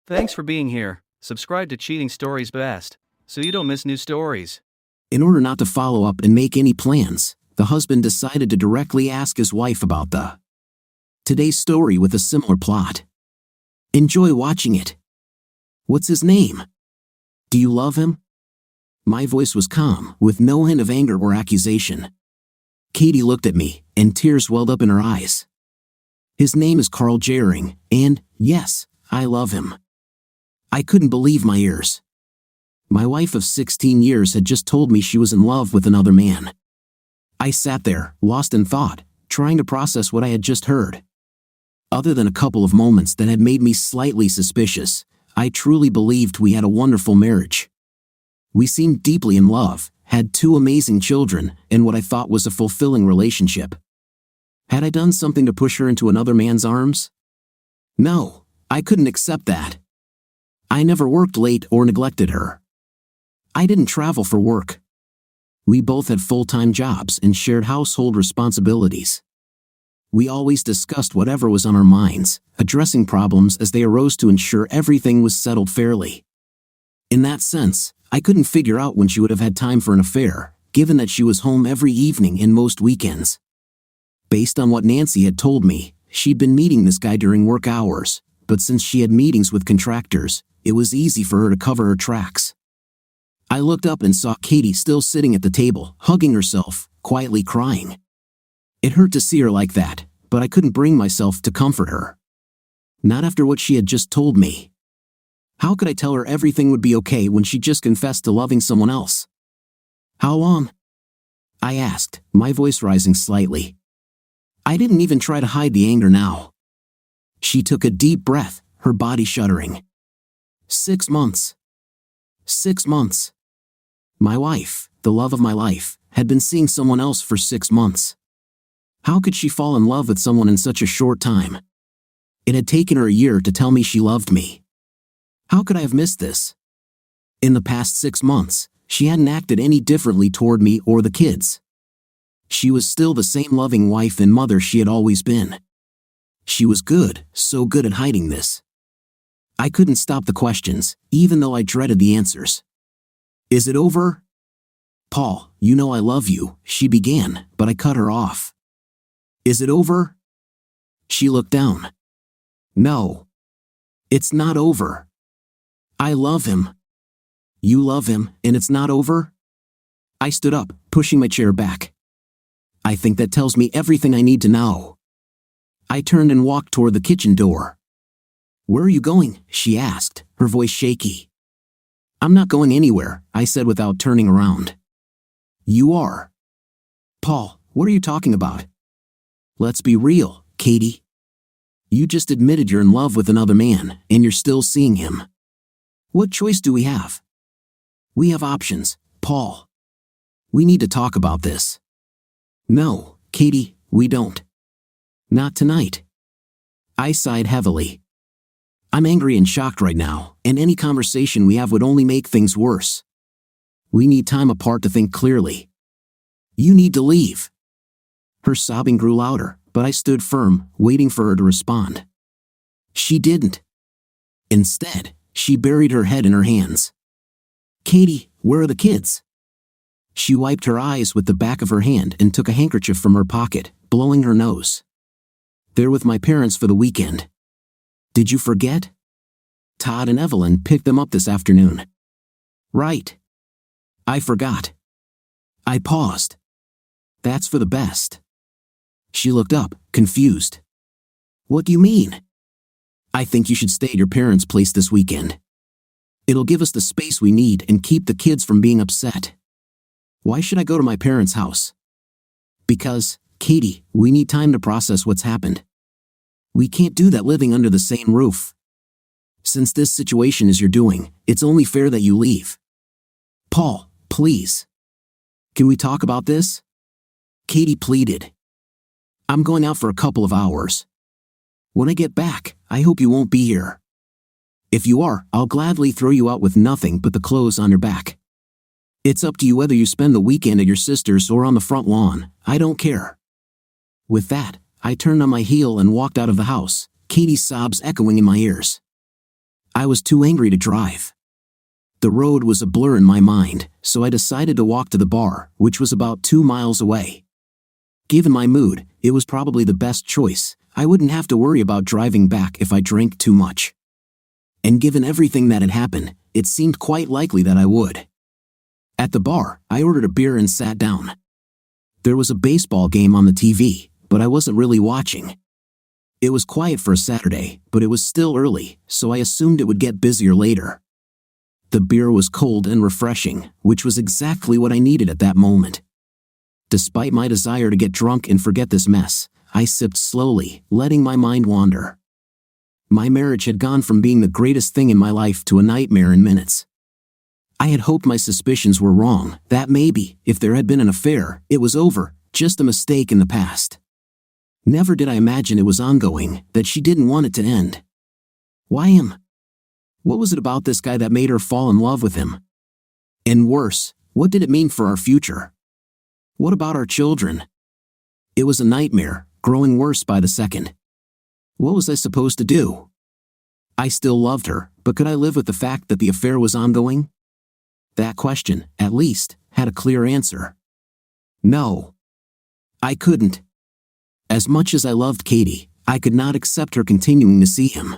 Thanks for being here. Subscribe to Cheating Stories Best, so you don't miss new stories. In order not to follow up and make any plans, the husband decided to directly ask his wife about today's story with a similar plot. Enjoy watching it. What's his name? Do you love him? My voice was calm, with no hint of anger or accusation. Katie looked at me, and tears welled up in her eyes. His name is Carl Jering, and, yes, I love him. I couldn't believe my ears. My wife of 16 years had just told me she was in love with another man. I sat there, lost in thought, trying to process what I had just heard. Other than a couple of moments that had made me slightly suspicious, I truly believed we had a wonderful marriage. We seemed deeply in love, had 2 amazing children, and what I thought was a fulfilling relationship. Had I done something to push her into another man's arms? No, I couldn't accept that. I never worked late or neglected her. I didn't travel for work. We both had full-time jobs and shared household responsibilities. We always discussed whatever was on our minds, addressing problems as they arose to ensure everything was settled fairly. In that sense, I couldn't figure out when she would have had time for an affair, given that she was home every evening and most weekends. Based on what Nancy had told me, she'd been meeting this guy during work hours, but since she had meetings with contractors, it was easy for her to cover her tracks. I looked up and saw Katie still sitting at the table, hugging herself, quietly crying. It hurt to see her like that, but I couldn't bring myself to comfort her. Not after what she had just told me. How could I tell her everything would be okay when she just confessed to loving someone else? How long? I asked, my voice rising slightly. I didn't even try to hide the anger now. She took a deep breath, her body shuddering. 6 months. 6 months. My wife, the love of my life, had been seeing someone else for 6 months. How could she fall in love with someone in such a short time? It had taken her a year to tell me she loved me. How could I have missed this? In the past 6 months, she hadn't acted any differently toward me or the kids. She was still the same loving wife and mother she had always been. She was good, so good at hiding this. I couldn't stop the questions, even though I dreaded the answers. Is it over? Paul, you know I love you, she began, but I cut her off. Is it over? She looked down. No. It's not over. I love him. You love him, and it's not over? I stood up, pushing my chair back. I think that tells me everything I need to know. I turned and walked toward the kitchen door. Where are you going? She asked, her voice shaky. I'm not going anywhere, I said without turning around. You are. Paul, what are you talking about? Let's be real, Katie. You just admitted you're in love with another man, and you're still seeing him. What choice do we have? We have options, Paul. We need to talk about this. No, Katie, we don't. Not tonight. I sighed heavily. I'm angry and shocked right now, and any conversation we have would only make things worse. We need time apart to think clearly. You need to leave. Her sobbing grew louder, but I stood firm, waiting for her to respond. She didn't. Instead, she buried her head in her hands. Katie, where are the kids? She wiped her eyes with the back of her hand and took a handkerchief from her pocket, blowing her nose. They're with my parents for the weekend. Did you forget? Todd and Evelyn picked them up this afternoon. Right. I forgot. I paused. That's for the best. She looked up, confused. What do you mean? I think you should stay at your parents' place this weekend. It'll give us the space we need and keep the kids from being upset. Why should I go to my parents' house? Because, Katie, we need time to process what's happened. We can't do that living under the same roof. Since this situation is your doing, it's only fair that you leave. Paul, please. Can we talk about this? Katie pleaded. I'm going out for a couple of hours. When I get back, I hope you won't be here. If you are, I'll gladly throw you out with nothing but the clothes on your back. It's up to you whether you spend the weekend at your sister's or on the front lawn, I don't care. With that, I turned on my heel and walked out of the house, Katie's sobs echoing in my ears. I was too angry to drive. The road was a blur in my mind, so I decided to walk to the bar, which was about 2 miles away. Given my mood, it was probably the best choice. I wouldn't have to worry about driving back if I drank too much. And given everything that had happened, it seemed quite likely that I would. At the bar, I ordered a beer and sat down. There was a baseball game on the TV, but I wasn't really watching. It was quiet for a Saturday, but it was still early, so I assumed it would get busier later. The beer was cold and refreshing, which was exactly what I needed at that moment. Despite my desire to get drunk and forget this mess, I sipped slowly, letting my mind wander. My marriage had gone from being the greatest thing in my life to a nightmare in minutes. I had hoped my suspicions were wrong, that maybe, if there had been an affair, it was over, just a mistake in the past. Never did I imagine it was ongoing, that she didn't want it to end. Why him? What was it about this guy that made her fall in love with him? And worse, what did it mean for our future? What about our children? It was a nightmare, growing worse by the second. What was I supposed to do? I still loved her, but could I live with the fact that the affair was ongoing? That question, at least, had a clear answer. No. I couldn't. As much as I loved Katie, I could not accept her continuing to see him.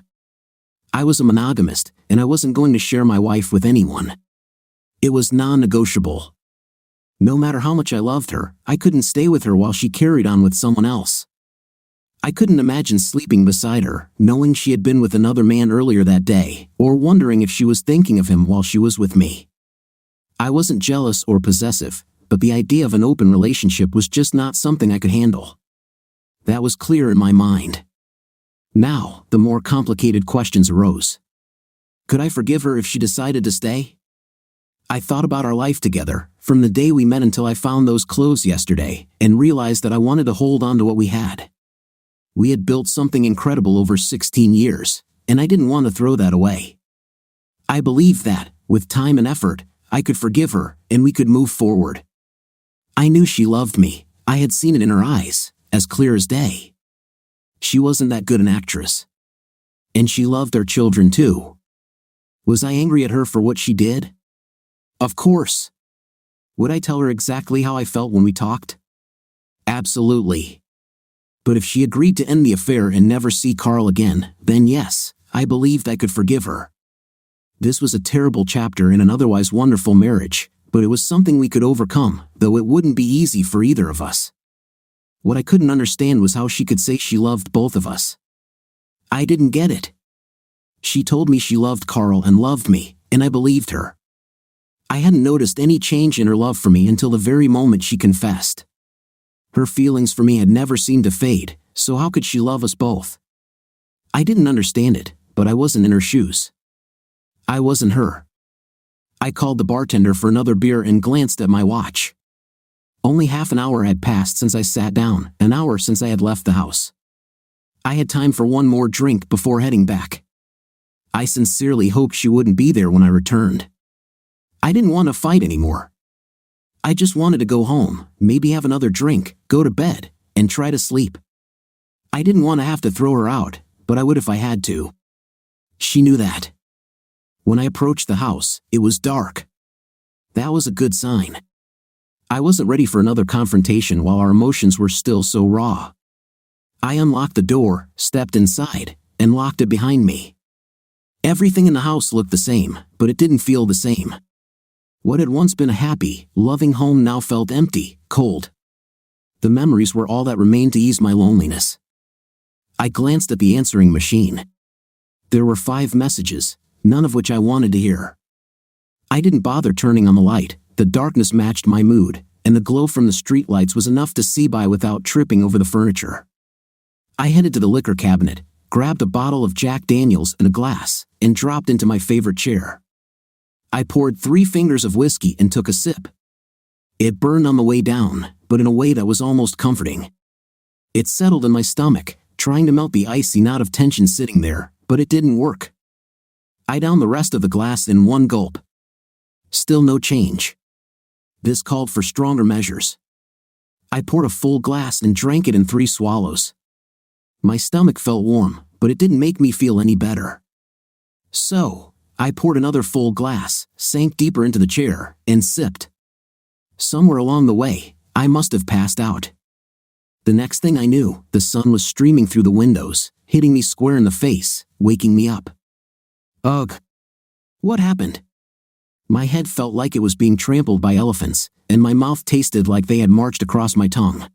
I was a monogamist, and I wasn't going to share my wife with anyone. It was non-negotiable. No matter how much I loved her, I couldn't stay with her while she carried on with someone else. I couldn't imagine sleeping beside her, knowing she had been with another man earlier that day, or wondering if she was thinking of him while she was with me. I wasn't jealous or possessive, but the idea of an open relationship was just not something I could handle. That was clear in my mind. Now, the more complicated questions arose. Could I forgive her if she decided to stay? I thought about our life together, from the day we met until I found those clothes yesterday, and realized that I wanted to hold on to what we had. We had built something incredible over 16 years, and I didn't want to throw that away. I believed that, with time and effort, I could forgive her, and we could move forward. I knew she loved me. I had seen it in her eyes, as clear as day. She wasn't that good an actress. And she loved our children too. Was I angry at her for what she did? Of course. Would I tell her exactly how I felt when we talked? Absolutely. But if she agreed to end the affair and never see Carl again, then yes, I believed I could forgive her. This was a terrible chapter in an otherwise wonderful marriage, but it was something we could overcome, though it wouldn't be easy for either of us. What I couldn't understand was how she could say she loved both of us. I didn't get it. She told me she loved Carl and loved me, and I believed her. I hadn't noticed any change in her love for me until the very moment she confessed. Her feelings for me had never seemed to fade, so how could she love us both? I didn't understand it, but I wasn't in her shoes. I wasn't her. I called the bartender for another beer and glanced at my watch. Only half an hour had passed since I sat down, an hour since I had left the house. I had time for one more drink before heading back. I sincerely hoped she wouldn't be there when I returned. I didn't want to fight anymore. I just wanted to go home, maybe have another drink, go to bed, and try to sleep. I didn't want to have to throw her out, but I would if I had to. She knew that. When I approached the house, it was dark. That was a good sign. I wasn't ready for another confrontation while our emotions were still so raw. I unlocked the door, stepped inside, and locked it behind me. Everything in the house looked the same, but it didn't feel the same. What had once been a happy, loving home now felt empty, cold. The memories were all that remained to ease my loneliness. I glanced at the answering machine. There were 5 messages, none of which I wanted to hear. I didn't bother turning on the light. The darkness matched my mood, and the glow from the streetlights was enough to see by without tripping over the furniture. I headed to the liquor cabinet, grabbed a bottle of Jack Daniels and a glass, and dropped into my favorite chair. I poured 3 fingers of whiskey and took a sip. It burned on the way down, but in a way that was almost comforting. It settled in my stomach, trying to melt the icy knot of tension sitting there, but it didn't work. I downed the rest of the glass in one gulp. Still no change. This called for stronger measures. I poured a full glass and drank it in 3 swallows. My stomach felt warm, but it didn't make me feel any better. So, I poured another full glass, sank deeper into the chair, and sipped. Somewhere along the way, I must have passed out. The next thing I knew, the sun was streaming through the windows, hitting me square in the face, waking me up. Ugh. What happened? My head felt like it was being trampled by elephants, and my mouth tasted like they had marched across my tongue.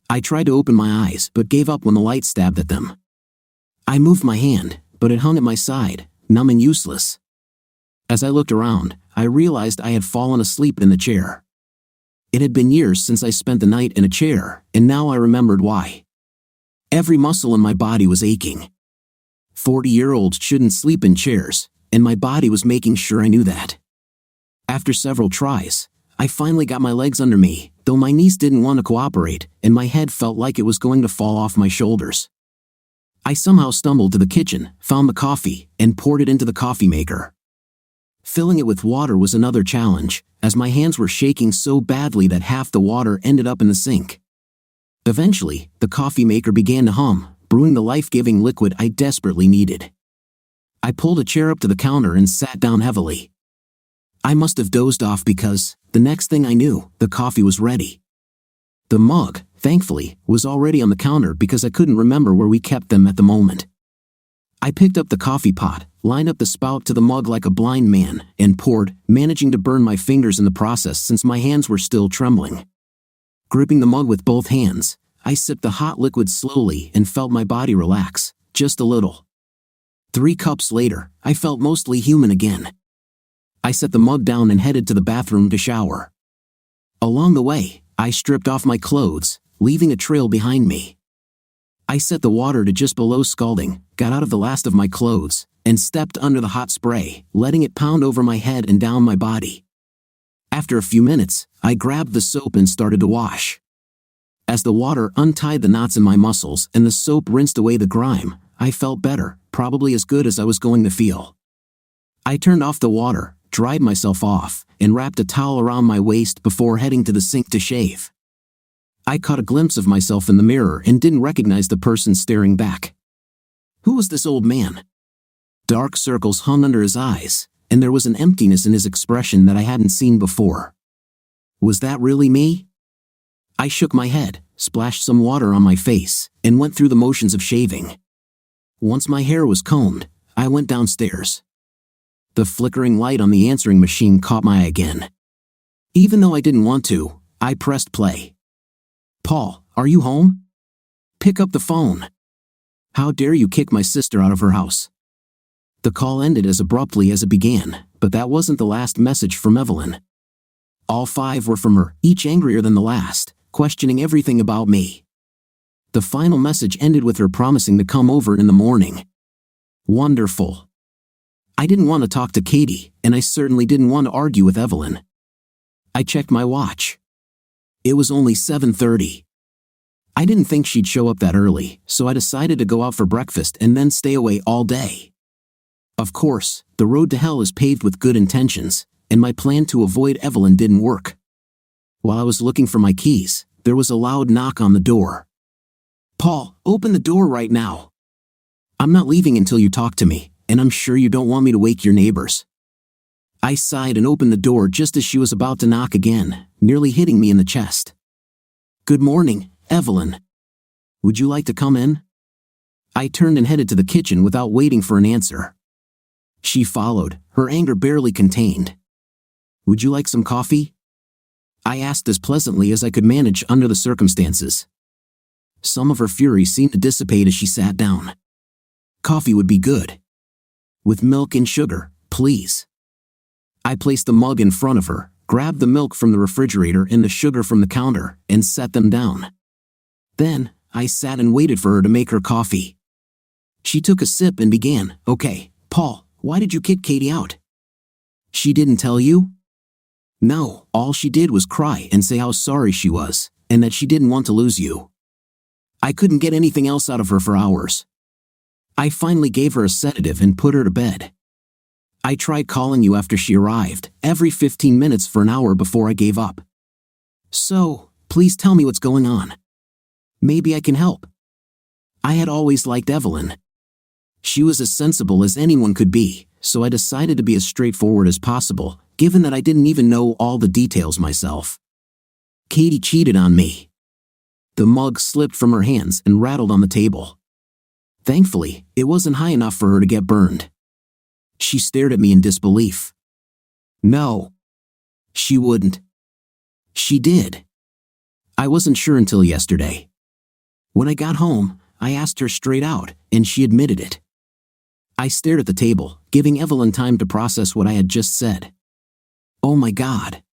I tried to open my eyes but gave up when the light stabbed at them. I moved my hand, but it hung at my side, numb and useless. As I looked around, I realized I had fallen asleep in the chair. It had been years since I spent the night in a chair, and now I remembered why. Every muscle in my body was aching. 40-year-olds shouldn't sleep in chairs, and my body was making sure I knew that. After several tries, I finally got my legs under me, though my knees didn't want to cooperate, and my head felt like it was going to fall off my shoulders. I somehow stumbled to the kitchen, found the coffee, and poured it into the coffee maker. Filling it with water was another challenge, as my hands were shaking so badly that half the water ended up in the sink. Eventually, the coffee maker began to hum, brewing the life-giving liquid I desperately needed. I pulled a chair up to the counter and sat down heavily. I must have dozed off because, the next thing I knew, the coffee was ready. The mug, thankfully, was already on the counter because I couldn't remember where we kept them at the moment. I picked up the coffee pot, lined up the spout to the mug like a blind man, and poured, managing to burn my fingers in the process since my hands were still trembling. Gripping the mug with both hands, I sipped the hot liquid slowly and felt my body relax, just a little. 3 cups later, I felt mostly human again. I set the mug down and headed to the bathroom to shower. Along the way, I stripped off my clothes, leaving a trail behind me. I set the water to just below scalding, got out of the last of my clothes, and stepped under the hot spray, letting it pound over my head and down my body. After a few minutes, I grabbed the soap and started to wash. As the water untied the knots in my muscles and the soap rinsed away the grime, I felt better, probably as good as I was going to feel. I turned off the water, dried myself off, and wrapped a towel around my waist before heading to the sink to shave. I caught a glimpse of myself in the mirror and didn't recognize the person staring back. Who was this old man? Dark circles hung under his eyes, and there was an emptiness in his expression that I hadn't seen before. Was that really me? I shook my head, splashed some water on my face, and went through the motions of shaving. Once my hair was combed, I went downstairs. The flickering light on the answering machine caught my eye again. Even though I didn't want to, I pressed play. "Paul, are you home? Pick up the phone. How dare you kick my sister out of her house?" The call ended as abruptly as it began, but that wasn't the last message from Evelyn. All 5 were from her, each angrier than the last, questioning everything about me. The final message ended with her promising to come over in the morning. Wonderful. I didn't want to talk to Katie, and I certainly didn't want to argue with Evelyn. I checked my watch. It was only 7:30. I didn't think she'd show up that early, so I decided to go out for breakfast and then stay away all day. Of course, the road to hell is paved with good intentions, and my plan to avoid Evelyn didn't work. While I was looking for my keys, there was a loud knock on the door. "Paul, open the door right now. I'm not leaving until you talk to me, and I'm sure you don't want me to wake your neighbors." I sighed and opened the door just as she was about to knock again, nearly hitting me in the chest. "Good morning, Evelyn. Would you like to come in?" I turned and headed to the kitchen without waiting for an answer. She followed, her anger barely contained. "Would you like some coffee?" I asked as pleasantly as I could manage under the circumstances. Some of her fury seemed to dissipate as she sat down. "Coffee would be good. With milk and sugar, please." I placed the mug in front of her, grabbed the milk from the refrigerator and the sugar from the counter, and set them down. Then, I sat and waited for her to make her coffee. She took a sip and began, "Okay, Paul, why did you kick Katie out?" "She didn't tell you?" "No, all she did was cry and say how sorry she was, and that she didn't want to lose you. I couldn't get anything else out of her for hours. I finally gave her a sedative and put her to bed. I tried calling you after she arrived, every 15 minutes for an hour before I gave up. So, please tell me what's going on. Maybe I can help." I had always liked Evelyn. She was as sensible as anyone could be, so I decided to be as straightforward as possible, given that I didn't even know all the details myself. Katie cheated on me. The mug slipped from her hands and rattled on the table. Thankfully, it wasn't high enough for her to get burned. She stared at me in disbelief. No. She wouldn't. She did. I wasn't sure until yesterday. When I got home, I asked her straight out, and she admitted it. I stared at the table, giving Evelyn time to process what I had just said. Oh my God.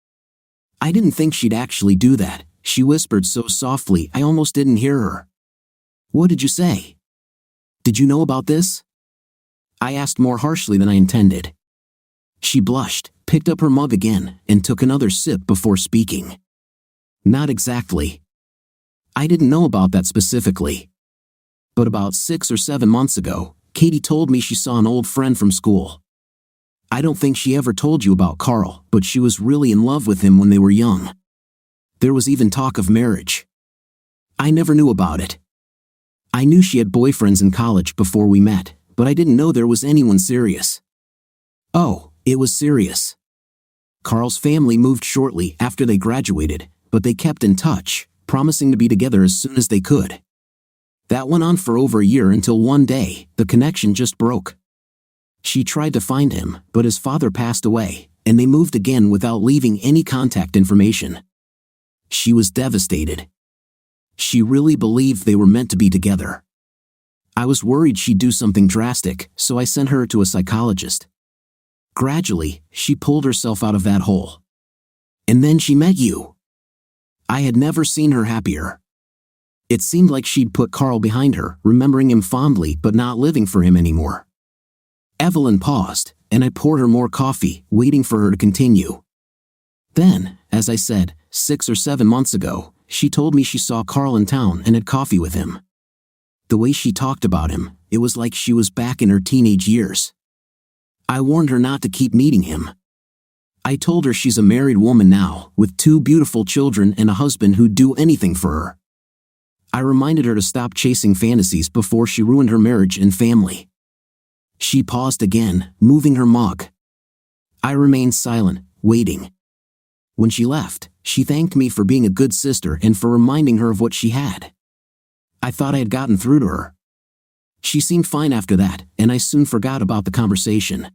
I didn't think she'd actually do that, she whispered so softly I almost didn't hear her. What did you say? Did you know about this? I asked more harshly than I intended. She blushed, picked up her mug again, and took another sip before speaking. Not exactly. I didn't know about that specifically. But about 6 or 7 months ago, Katie told me she saw an old friend from school. I don't think she ever told you about Carl, but she was really in love with him when they were young. There was even talk of marriage. I never knew about it. I knew she had boyfriends in college before we met, but I didn't know there was anyone serious. Oh, it was serious. Carl's family moved shortly after they graduated, but they kept in touch, promising to be together as soon as they could. That went on for over a year until one day, the connection just broke. She tried to find him, but his father passed away, and they moved again without leaving any contact information. She was devastated. She really believed they were meant to be together. I was worried she'd do something drastic, so I sent her to a psychologist. Gradually, she pulled herself out of that hole. And then she met you. I had never seen her happier. It seemed like she'd put Carl behind her, remembering him fondly but not living for him anymore. Evelyn paused, and I poured her more coffee, waiting for her to continue. Then, as I said, 6 or 7 months ago, she told me she saw Carl in town and had coffee with him. The way she talked about him, it was like she was back in her teenage years. I warned her not to keep meeting him. I told her she's a married woman now, with 2 beautiful children and a husband who'd do anything for her. I reminded her to stop chasing fantasies before she ruined her marriage and family. She paused again, moving her mug. I remained silent, waiting. When she left, she thanked me for being a good sister and for reminding her of what she had. I thought I had gotten through to her. She seemed fine after that, and I soon forgot about the conversation.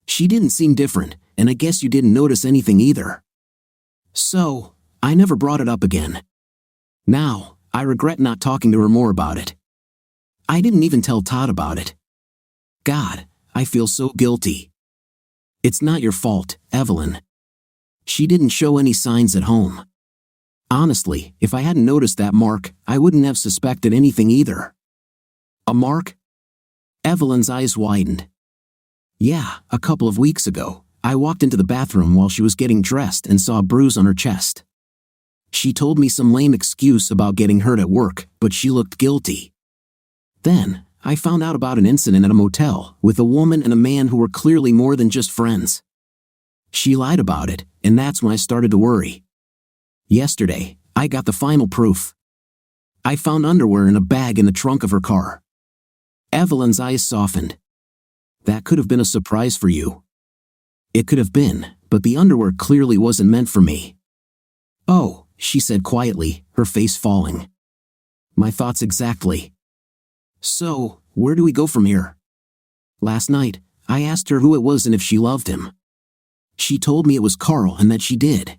She didn't seem different, and I guess you didn't notice anything either. So, I never brought it up again. Now, I regret not talking to her more about it. I didn't even tell Todd about it. God, I feel so guilty. It's not your fault, Evelyn. She didn't show any signs at home. Honestly, if I hadn't noticed that mark, I wouldn't have suspected anything either. A mark? Evelyn's eyes widened. Yeah, a couple of weeks ago, I walked into the bathroom while she was getting dressed and saw a bruise on her chest. She told me some lame excuse about getting hurt at work, but she looked guilty. Then, I found out about an incident at a motel with a woman and a man who were clearly more than just friends. She lied about it, and that's when I started to worry. Yesterday, I got the final proof. I found underwear in a bag in the trunk of her car. Evelyn's eyes softened. That could have been a surprise for you. It could have been, but the underwear clearly wasn't meant for me. Oh, she said quietly, her face falling. My thoughts exactly. So, where do we go from here? Last night, I asked her who it was and if she loved him. She told me it was Carl and that she did.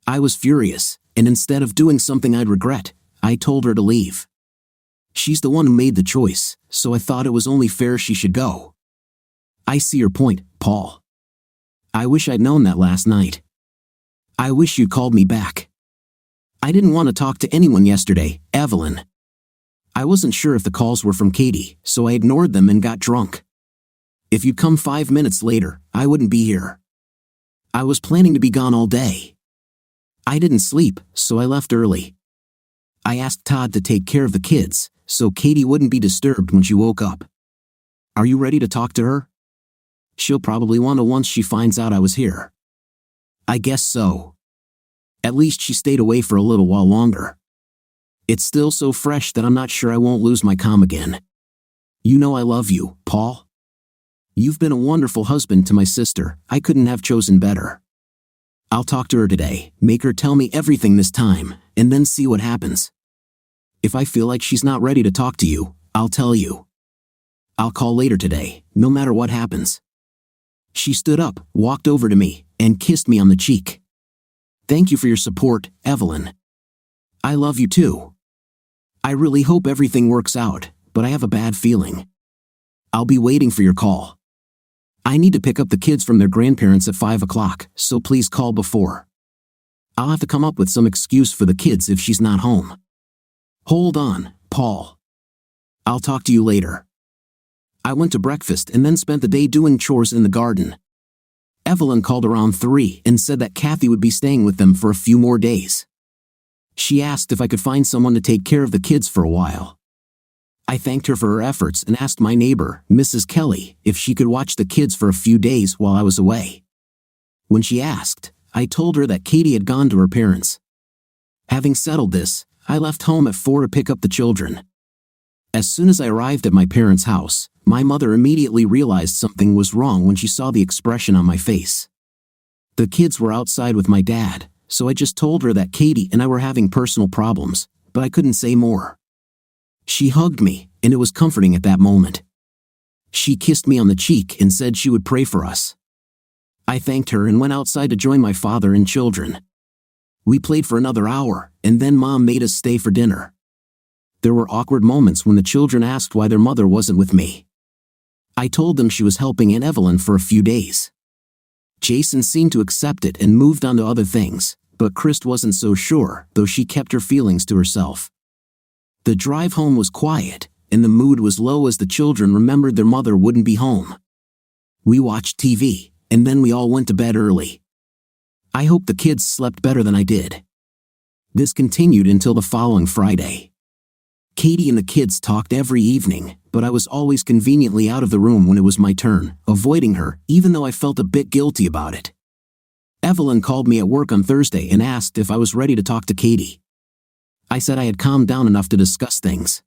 I was furious, and instead of doing something I'd regret, I told her to leave. She's the one who made the choice, so I thought it was only fair she should go. I see your point, Paul. I wish I'd known that last night. I wish you'd called me back. I didn't want to talk to anyone yesterday, Evelyn. I wasn't sure if the calls were from Katie, so I ignored them and got drunk. If you'd come 5 minutes later, I wouldn't be here. I was planning to be gone all day. I didn't sleep, so I left early. I asked Todd to take care of the kids, so Katie wouldn't be disturbed when she woke up. Are you ready to talk to her? She'll probably want to once she finds out I was here. I guess so. At least she stayed away for a little while longer. It's still so fresh that I'm not sure I won't lose my calm again. You know I love you, Paul. You've been a wonderful husband to my sister. I couldn't have chosen better. I'll talk to her today, make her tell me everything this time, and then see what happens. If I feel like she's not ready to talk to you, I'll tell you. I'll call later today, no matter what happens." She stood up, walked over to me, and kissed me on the cheek. "Thank you for your support, Evelyn. I love you too. I really hope everything works out, but I have a bad feeling. I'll be waiting for your call. I need to pick up the kids from their grandparents at 5 o'clock, so please call before. I'll have to come up with some excuse for the kids if she's not home. Hold on, Paul. I'll talk to you later." I went to breakfast and then spent the day doing chores in the garden. Evelyn called around 3 and said that Kathy would be staying with them for a few more days. She asked if I could find someone to take care of the kids for a while. I thanked her for her efforts and asked my neighbor, Mrs. Kelly, if she could watch the kids for a few days while I was away. When she asked, I told her that Katie had gone to her parents. Having settled this, I left home at 4 to pick up the children. As soon as I arrived at my parents' house, my mother immediately realized something was wrong when she saw the expression on my face. The kids were outside with my dad, so I just told her that Katie and I were having personal problems, but I couldn't say more. She hugged me, and it was comforting at that moment. She kissed me on the cheek and said she would pray for us. I thanked her and went outside to join my father and children. We played for another hour, and then Mom made us stay for dinner. There were awkward moments when the children asked why their mother wasn't with me. I told them she was helping Aunt Evelyn for a few days. Jason seemed to accept it and moved on to other things, but Chris wasn't so sure, though she kept her feelings to herself. The drive home was quiet, and the mood was low as the children remembered their mother wouldn't be home. We watched TV, and then we all went to bed early. I hope the kids slept better than I did. This continued until the following Friday. Katie and the kids talked every evening, but I was always conveniently out of the room when it was my turn, avoiding her, even though I felt a bit guilty about it. Evelyn called me at work on Thursday and asked if I was ready to talk to Katie. I said I had calmed down enough to discuss things.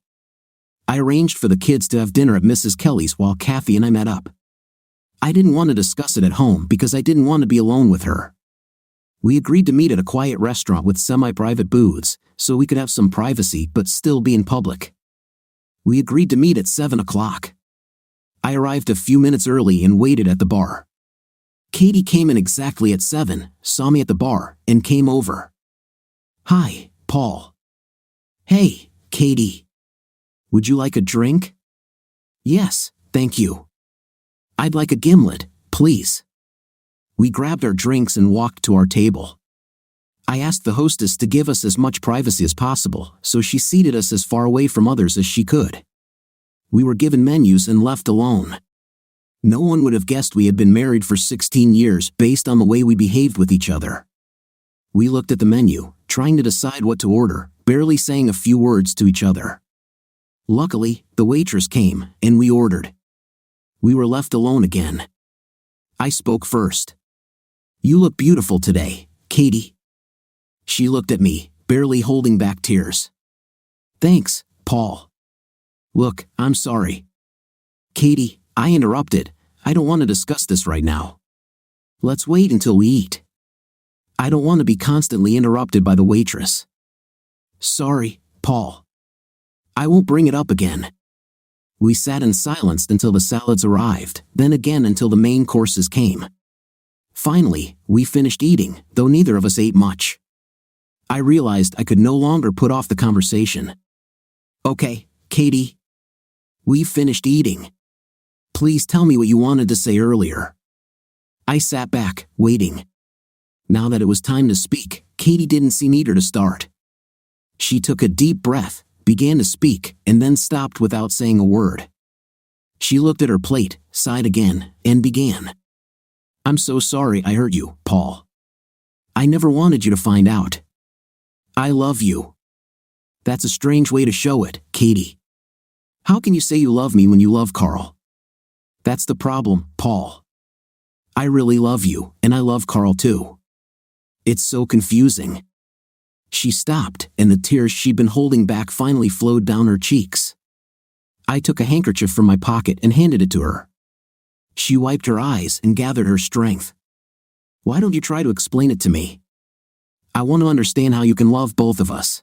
I arranged for the kids to have dinner at Mrs. Kelly's while Kathy and I met up. I didn't want to discuss it at home because I didn't want to be alone with her. We agreed to meet at a quiet restaurant with semi-private booths, so we could have some privacy but still be in public. We agreed to meet at 7 o'clock. I arrived a few minutes early and waited at the bar. Katie came in exactly at 7, saw me at the bar, and came over. "Hi, Paul." "Hey, Katie. Would you like a drink?" "Yes, thank you." "I'd like a gimlet, please." We grabbed our drinks and walked to our table. I asked the hostess to give us as much privacy as possible, so she seated us as far away from others as she could. We were given menus and left alone. No one would have guessed we had been married for 16 years based on the way we behaved with each other. We looked at the menu, trying to decide what to order, barely saying a few words to each other. Luckily, the waitress came, and we ordered. We were left alone again. I spoke first. "You look beautiful today, Katie." She looked at me, barely holding back tears. "Thanks, Paul." "Look, I'm sorry." "Katie," I interrupted, "I don't want to discuss this right now. Let's wait until we eat." I don't want to be constantly interrupted by the waitress. "Sorry, Paul. I won't bring it up again." We sat in silence until the salads arrived, then again until the main courses came. Finally, we finished eating, though neither of us ate much. I realized I could no longer put off the conversation. "Okay, Katie. We've finished eating. Please tell me what you wanted to say earlier." I sat back, waiting. Now that it was time to speak, Katie didn't seem eager to start. She took a deep breath, began to speak, and then stopped without saying a word. She looked at her plate, sighed again, and began. "I'm so sorry I hurt you, Paul. I never wanted you to find out. I love you." "That's a strange way to show it, Katie. How can you say you love me when you love Carl?" "That's the problem, Paul. I really love you, and I love Carl too. It's so confusing." She stopped, and the tears she'd been holding back finally flowed down her cheeks. I took a handkerchief from my pocket and handed it to her. She wiped her eyes and gathered her strength. Why don't you try to explain it to me? I want to understand how you can love both of us.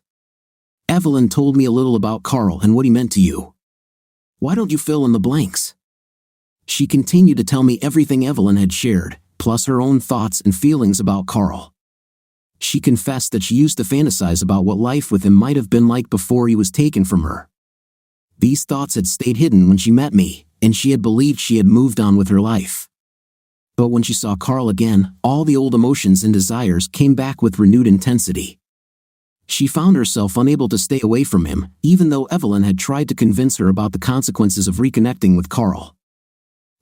Evelyn told me a little about Carl and what he meant to you. Why don't you fill in the blanks? She continued to tell me everything Evelyn had shared, plus her own thoughts and feelings about Carl. She confessed that she used to fantasize about what life with him might have been like before he was taken from her. These thoughts had stayed hidden when she met me, and she had believed she had moved on with her life. But when she saw Carl again, all the old emotions and desires came back with renewed intensity. She found herself unable to stay away from him, even though Evelyn had tried to convince her about the consequences of reconnecting with Carl.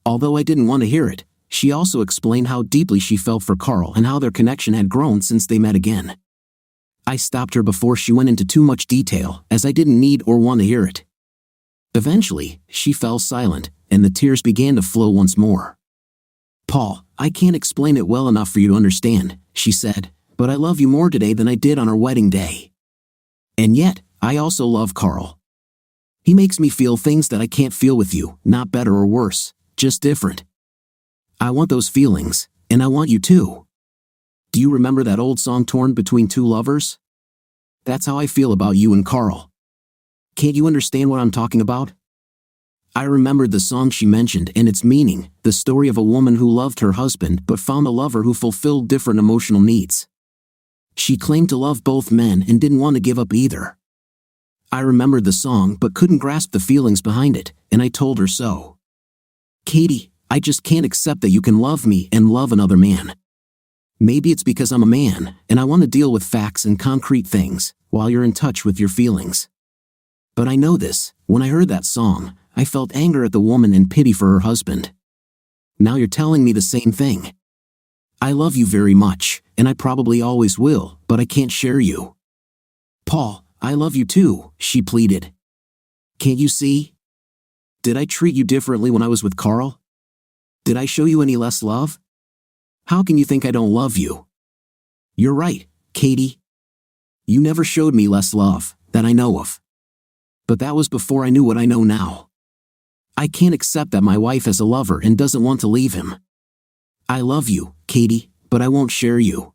Although I didn't want to hear it, she also explained how deeply she felt for Carl and how their connection had grown since they met again. I stopped her before she went into too much detail, as I didn't need or want to hear it. Eventually, she fell silent, and the tears began to flow once more. Paul, I can't explain it well enough for you to understand, she said, but I love you more today than I did on our wedding day. And yet, I also love Carl. He makes me feel things that I can't feel with you, not better or worse, just different. I want those feelings, and I want you too. Do you remember that old song Torn Between Two Lovers? That's how I feel about you and Carl. Can't you understand what I'm talking about? I remembered the song she mentioned and its meaning, the story of a woman who loved her husband but found a lover who fulfilled different emotional needs. She claimed to love both men and didn't want to give up either. I remembered the song but couldn't grasp the feelings behind it, and I told her so. Katie, I just can't accept that you can love me and love another man. Maybe it's because I'm a man, and I want to deal with facts and concrete things, while you're in touch with your feelings. But I know this, when I heard that song, I felt anger at the woman and pity for her husband. Now you're telling me the same thing. I love you very much, and I probably always will, but I can't share you. Paul, I love you too, she pleaded. Can't you see? Did I treat you differently when I was with Carl? Did I show you any less love? How can you think I don't love you? You're right, Katie. You never showed me less love, that I know of. But that was before I knew what I know now. I can't accept that my wife has a lover and doesn't want to leave him. I love you, Katie, but I won't share you.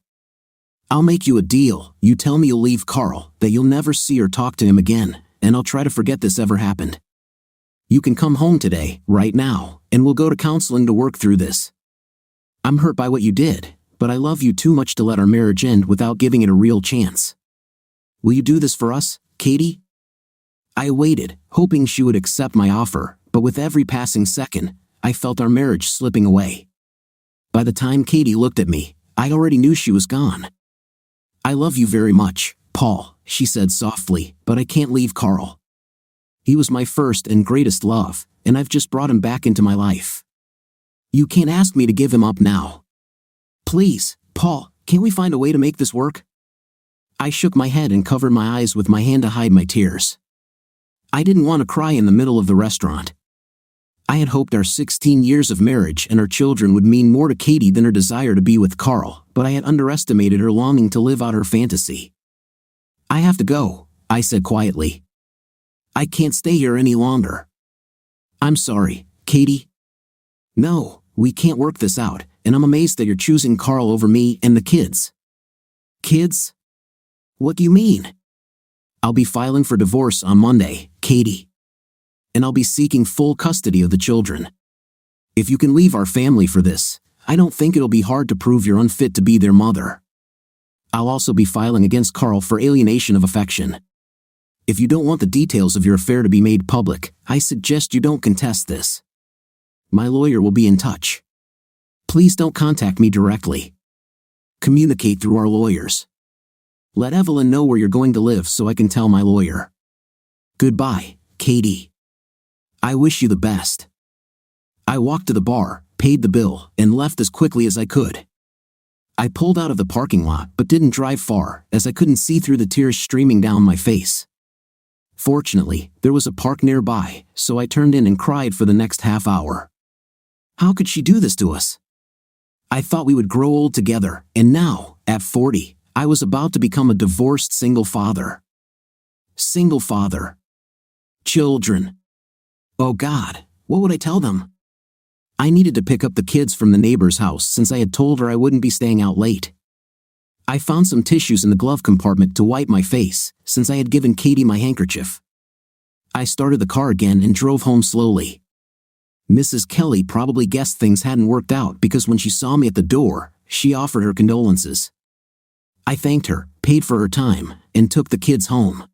I'll make you a deal. You tell me you'll leave Carl, that you'll never see or talk to him again, and I'll try to forget this ever happened. You can come home today, right now, and we'll go to counseling to work through this. I'm hurt by what you did, but I love you too much to let our marriage end without giving it a real chance. Will you do this for us, Katie? I waited, hoping she would accept my offer, but with every passing second, I felt our marriage slipping away. By the time Katie looked at me, I already knew she was gone. I love you very much, Paul, she said softly, but I can't leave Carl. He was my first and greatest love, and I've just brought him back into my life. You can't ask me to give him up now. Please, Paul, can't we find a way to make this work? I shook my head and covered my eyes with my hand to hide my tears. I didn't want to cry in the middle of the restaurant. I had hoped our 16 years of marriage and our children would mean more to Katie than her desire to be with Carl, but I had underestimated her longing to live out her fantasy. I have to go, I said quietly. I can't stay here any longer. I'm sorry, Katie. No, we can't work this out, and I'm amazed that you're choosing Carl over me and the kids. Kids? What do you mean? I'll be filing for divorce on Monday, Katie. And I'll be seeking full custody of the children. If you can leave our family for this, I don't think it'll be hard to prove you're unfit to be their mother. I'll also be filing against Carl for alienation of affection. If you don't want the details of your affair to be made public, I suggest you don't contest this. My lawyer will be in touch. Please don't contact me directly. Communicate through our lawyers. Let Evelyn know where you're going to live so I can tell my lawyer. Goodbye, Katie. I wish you the best. I walked to the bar, paid the bill, and left as quickly as I could. I pulled out of the parking lot but didn't drive far, as I couldn't see through the tears streaming down my face. Fortunately, there was a park nearby, so I turned in and cried for the next half hour. How could she do this to us? I thought we would grow old together, and now, at 40, I was about to become a divorced single father. Single father. Children. Oh God, what would I tell them? I needed to pick up the kids from the neighbor's house since I had told her I wouldn't be staying out late. I found some tissues in the glove compartment to wipe my face, since I had given Katie my handkerchief. I started the car again and drove home slowly. Mrs. Kelly probably guessed things hadn't worked out because when she saw me at the door, she offered her condolences. I thanked her, paid for her time, and took the kids home.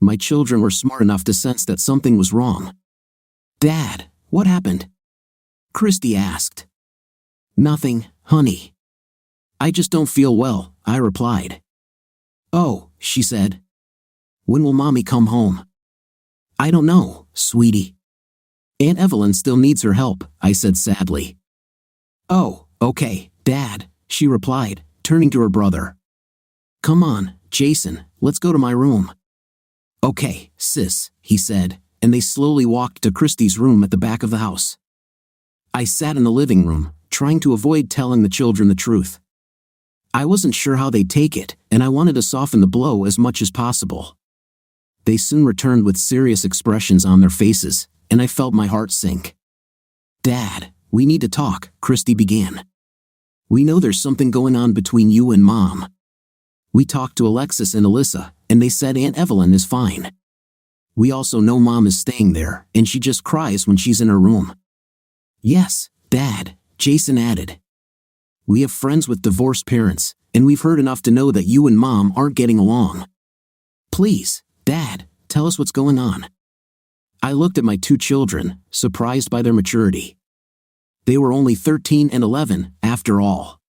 My children were smart enough to sense that something was wrong. "Dad, what happened?" Christy asked. "Nothing, honey. I just don't feel well," I replied. "Oh," she said. "When will Mommy come home?" "I don't know, sweetie. Aunt Evelyn still needs her help," I said sadly. "Oh, okay, Dad," she replied, turning to her brother. "Come on, Jason, let's go to my room." "Okay, sis," he said, and they slowly walked to Christy's room at the back of the house. I sat in the living room, trying to avoid telling the children the truth. I wasn't sure how they'd take it, and I wanted to soften the blow as much as possible. They soon returned with serious expressions on their faces, and I felt my heart sink. "Dad, we need to talk," Christy began. "We know there's something going on between you and Mom. We talked to Alexis and Alyssa, and they said Aunt Evelyn is fine. We also know Mom is staying there, and she just cries when she's in her room." "Yes, Dad," Jason added. "We have friends with divorced parents, and we've heard enough to know that you and Mom aren't getting along. Please, Dad, tell us what's going on." I looked at my two children, surprised by their maturity. They were only 13 and 11, after all.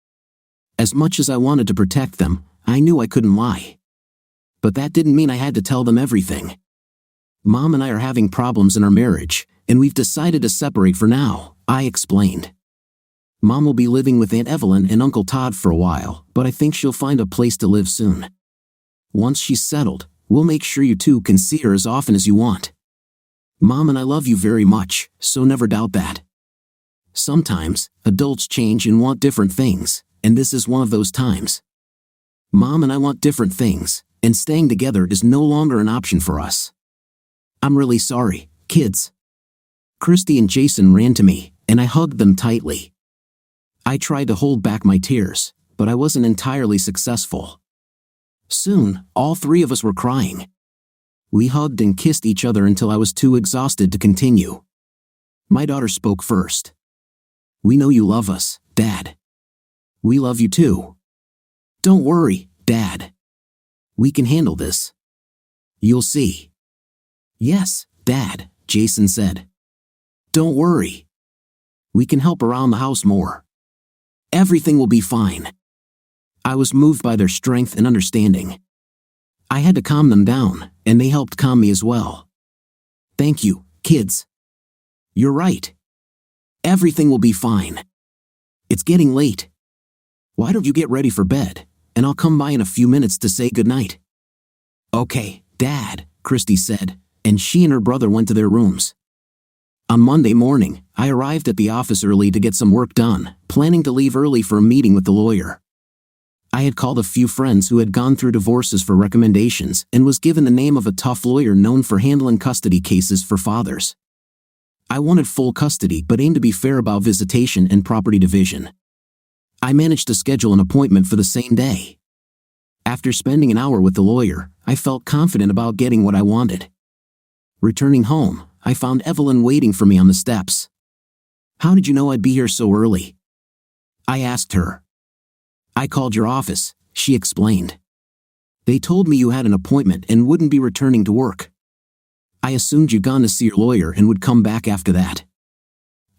As much as I wanted to protect them, I knew I couldn't lie. But that didn't mean I had to tell them everything. "Mom and I are having problems in our marriage, and we've decided to separate for now," I explained. "Mom will be living with Aunt Evelyn and Uncle Todd for a while, but I think she'll find a place to live soon. Once she's settled, we'll make sure you two can see her as often as you want. Mom and I love you very much, so never doubt that. Sometimes, adults change and want different things, and this is one of those times. Mom and I want different things, and staying together is no longer an option for us. I'm really sorry, kids." Christy and Jason ran to me, and I hugged them tightly. I tried to hold back my tears, but I wasn't entirely successful. Soon, all three of us were crying. We hugged and kissed each other until I was too exhausted to continue. My daughter spoke first. "We know you love us, Dad. We love you too. Don't worry, Dad. We can handle this. You'll see." "Yes, Dad," Jason said. "Don't worry. We can help around the house more. Everything will be fine." I was moved by their strength and understanding. I had to calm them down, and they helped calm me as well. "Thank you, kids. You're right. Everything will be fine. It's getting late. Why don't you get ready for bed, and I'll come by in a few minutes to say goodnight." "Okay, Dad," Christy said, and she and her brother went to their rooms. On Monday morning, I arrived at the office early to get some work done, planning to leave early for a meeting with the lawyer. I had called a few friends who had gone through divorces for recommendations and was given the name of a tough lawyer known for handling custody cases for fathers. I wanted full custody but aimed to be fair about visitation and property division. I managed to schedule an appointment for the same day. After spending an hour with the lawyer, I felt confident about getting what I wanted. Returning home, I found Evelyn waiting for me on the steps. "How did you know I'd be here so early?" I asked her. "I called your office," she explained. "They told me you had an appointment and wouldn't be returning to work. I assumed you'd gone to see your lawyer and would come back after that.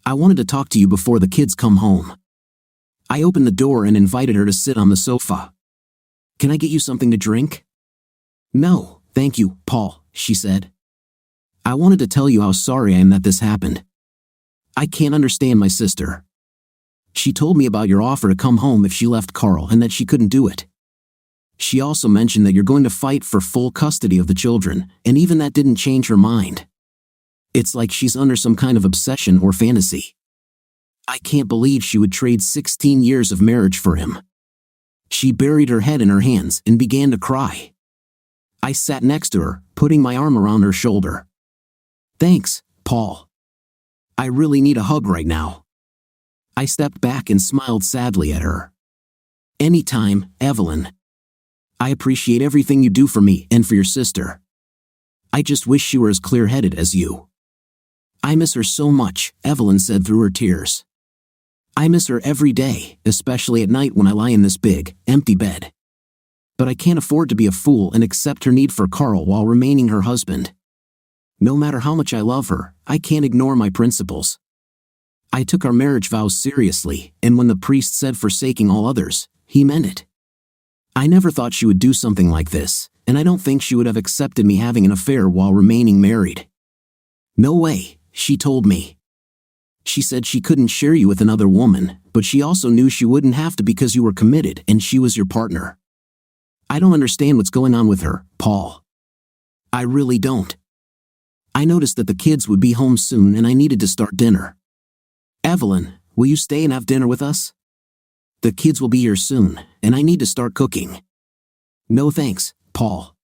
I wanted to talk to you before the kids come home." I opened the door and invited her to sit on the sofa. "Can I get you something to drink?" "No, thank you, Paul," she said. "I wanted to tell you how sorry I am that this happened. I can't understand my sister. She told me about your offer to come home if she left Carl and that she couldn't do it. She also mentioned that you're going to fight for full custody of the children, and even that didn't change her mind. It's like she's under some kind of obsession or fantasy. I can't believe she would trade 16 years of marriage for him." She buried her head in her hands and began to cry. I sat next to her, putting my arm around her shoulder. "Thanks, Paul. I really need a hug right now. I stepped back and smiled sadly at her. Anytime, Evelyn. I appreciate everything you do for me and for your sister. I just wish she were as clear-headed as you. I miss her so much, Evelyn said through her tears. I miss her every day, especially at night when I lie in this big, empty bed. But I can't afford to be a fool and accept her need for Carl while remaining her husband. No matter how much I love her, I can't ignore my principles. I took our marriage vows seriously, and when the priest said forsaking all others, he meant it. I never thought she would do something like this, and I don't think she would have accepted me having an affair while remaining married. No way, she told me. She said she couldn't share you with another woman, but she also knew she wouldn't have to because you were committed and she was your partner. I don't understand what's going on with her, Paul. I really don't. I noticed that the kids would be home soon and I needed to start dinner. Evelyn, will you stay and have dinner with us? The kids will be here soon, and I need to start cooking. No thanks, Paul.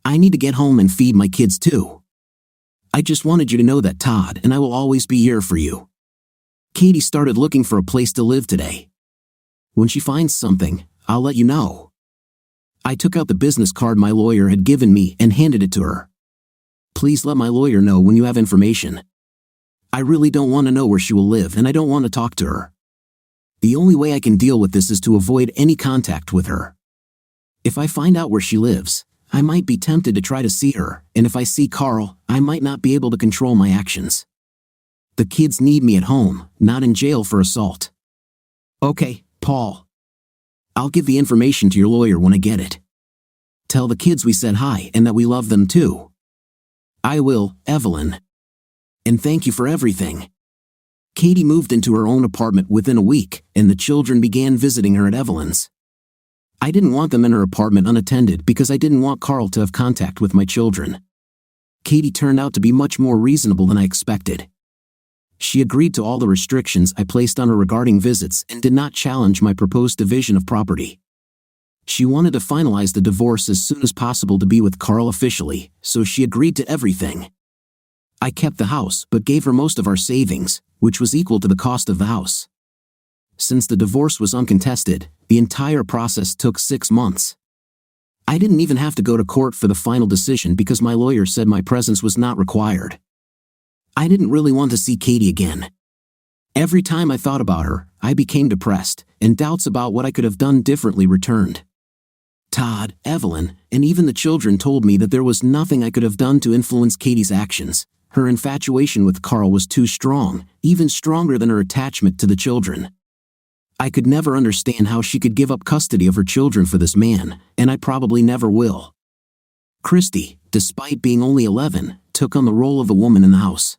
I need to get home and feed my kids too. I just wanted you to know that, Todd, and I will always be here for you. Katie started looking for a place to live today. When she finds something, I'll let you know. I took out the business card my lawyer had given me and handed it to her. Please let my lawyer know when you have information. I really don't want to know where she will live and I don't want to talk to her. The only way I can deal with this is to avoid any contact with her. If I find out where she lives, I might be tempted to try to see her, and if I see Carl, I might not be able to control my actions. The kids need me at home, not in jail for assault. Okay, Paul. I'll give the information to your lawyer when I get it. Tell the kids we said hi and that we love them too. I will, Evelyn. And thank you for everything. Katie moved into her own apartment within a week, and the children began visiting her at Evelyn's. I didn't want them in her apartment unattended because I didn't want Carl to have contact with my children. Katie turned out to be much more reasonable than I expected. She agreed to all the restrictions I placed on her regarding visits and did not challenge my proposed division of property. She wanted to finalize the divorce as soon as possible to be with Carl officially, so she agreed to everything. I kept the house but gave her most of our savings, which was equal to the cost of the house. Since the divorce was uncontested, the entire process took 6 months. I didn't even have to go to court for the final decision because my lawyer said my presence was not required. I didn't really want to see Katie again. Every time I thought about her, I became depressed, and doubts about what I could have done differently returned. Todd, Evelyn, and even the children told me that there was nothing I could have done to influence Katie's actions. Her infatuation with Carl was too strong, even stronger than her attachment to the children. I could never understand how she could give up custody of her children for this man, and I probably never will. Christy, despite being only 11, took on the role of a woman in the house.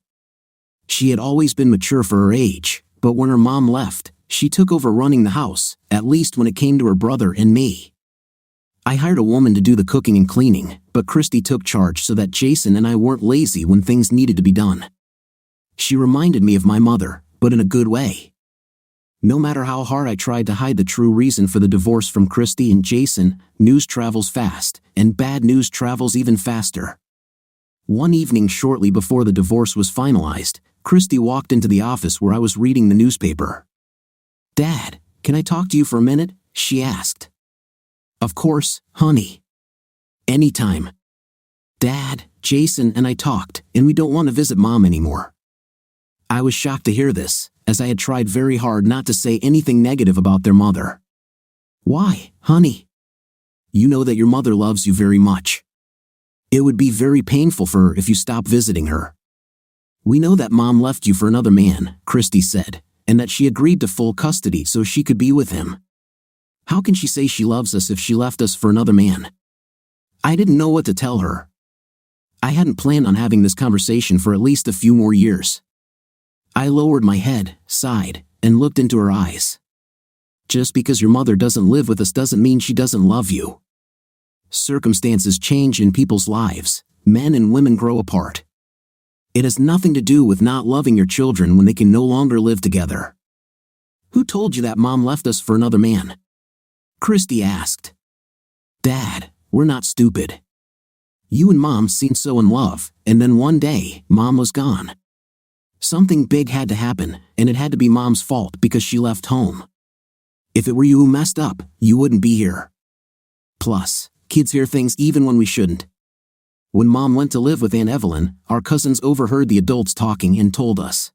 She had always been mature for her age, but when her mom left, she took over running the house, at least when it came to her brother and me. I hired a woman to do the cooking and cleaning, but Christy took charge so that Jason and I weren't lazy when things needed to be done. She reminded me of my mother, but in a good way. No matter how hard I tried to hide the true reason for the divorce from Christy and Jason, news travels fast, and bad news travels even faster. One evening shortly before the divorce was finalized, Christy walked into the office where I was reading the newspaper. "Dad, can I talk to you for a minute?" she asked. "Of course, honey. Anytime." Dad, Jason, and I talked, and we don't want to visit Mom anymore. I was shocked to hear this, as I had tried very hard not to say anything negative about their mother. "Why, honey? You know that your mother loves you very much. It would be very painful for her if you stop visiting her. We know that Mom left you for another man," Christy said, "and that she agreed to full custody so she could be with him. How can she say she loves us if she left us for another man?" I didn't know what to tell her. I hadn't planned on having this conversation for at least a few more years. I lowered my head, sighed, and looked into her eyes. "Just because your mother doesn't live with us doesn't mean she doesn't love you. Circumstances change in people's lives. Men and women grow apart. It has nothing to do with not loving your children when they can no longer live together." "Who told you that Mom left us for another man?" Christy asked. "Dad, we're not stupid. You and Mom seemed so in love, and then one day, Mom was gone. Something big had to happen, and it had to be Mom's fault because she left home. If it were you who messed up, you wouldn't be here. Plus, kids hear things even when we shouldn't. When Mom went to live with Aunt Evelyn, our cousins overheard the adults talking and told us.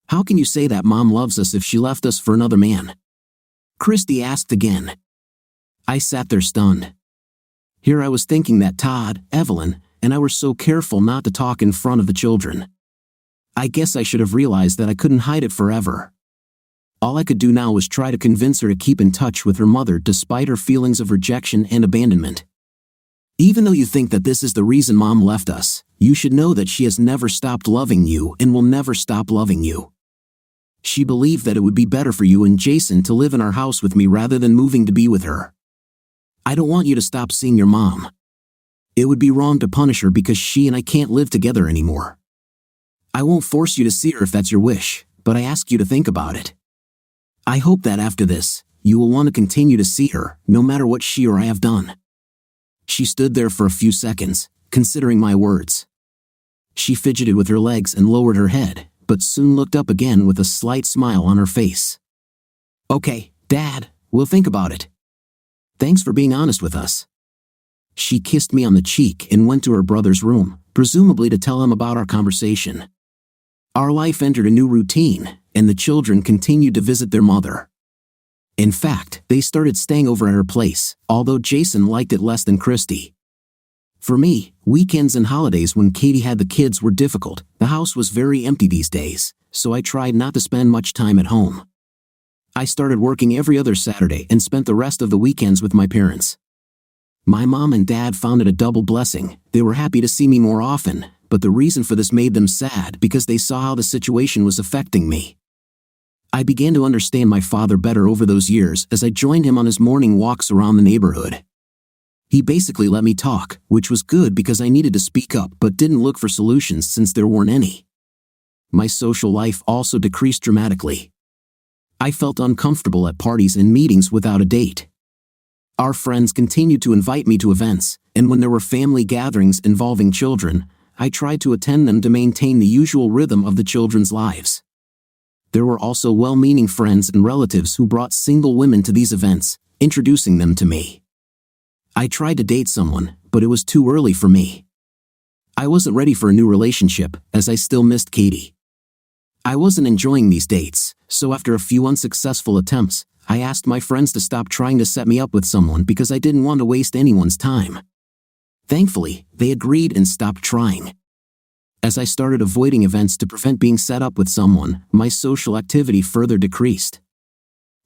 How can you say that Mom loves us if she left us for another man? Christy asked again. I sat there stunned. Here I was thinking that Todd, Evelyn, and I were so careful not to talk in front of the children. I guess I should have realized that I couldn't hide it forever. All I could do now was try to convince her to keep in touch with her mother despite her feelings of rejection and abandonment. Even though you think that this is the reason Mom left us, you should know that she has never stopped loving you and will never stop loving you. She believed that it would be better for you and Jason to live in our house with me rather than moving to be with her. I don't want you to stop seeing your mom. It would be wrong to punish her because she and I can't live together anymore. I won't force you to see her if that's your wish, but I ask you to think about it. I hope that after this, you will want to continue to see her, no matter what she or I have done. She stood there for a few seconds, considering my words. She fidgeted with her legs and lowered her head, but soon looked up again with a slight smile on her face. Okay, Dad, we'll think about it. Thanks for being honest with us. She kissed me on the cheek and went to her brother's room, presumably to tell him about our conversation. Our life entered a new routine, and the children continued to visit their mother. In fact, they started staying over at her place, although Jason liked it less than Christy. For me, weekends and holidays when Katie had the kids were difficult. The house was very empty these days, so I tried not to spend much time at home. I started working every other Saturday and spent the rest of the weekends with my parents. My mom and dad found it a double blessing. They were happy to see me more often, but the reason for this made them sad because they saw how the situation was affecting me. I began to understand my father better over those years as I joined him on his morning walks around the neighborhood. He basically let me talk, which was good because I needed to speak up but didn't look for solutions since there weren't any. My social life also decreased dramatically. I felt uncomfortable at parties and meetings without a date. Our friends continued to invite me to events, and when there were family gatherings involving children, I tried to attend them to maintain the usual rhythm of the children's lives. There were also well-meaning friends and relatives who brought single women to these events, introducing them to me. I tried to date someone, but it was too early for me. I wasn't ready for a new relationship, as I still missed Katie. I wasn't enjoying these dates, so after a few unsuccessful attempts, I asked my friends to stop trying to set me up with someone because I didn't want to waste anyone's time. Thankfully, they agreed and stopped trying. As I started avoiding events to prevent being set up with someone, my social activity further decreased.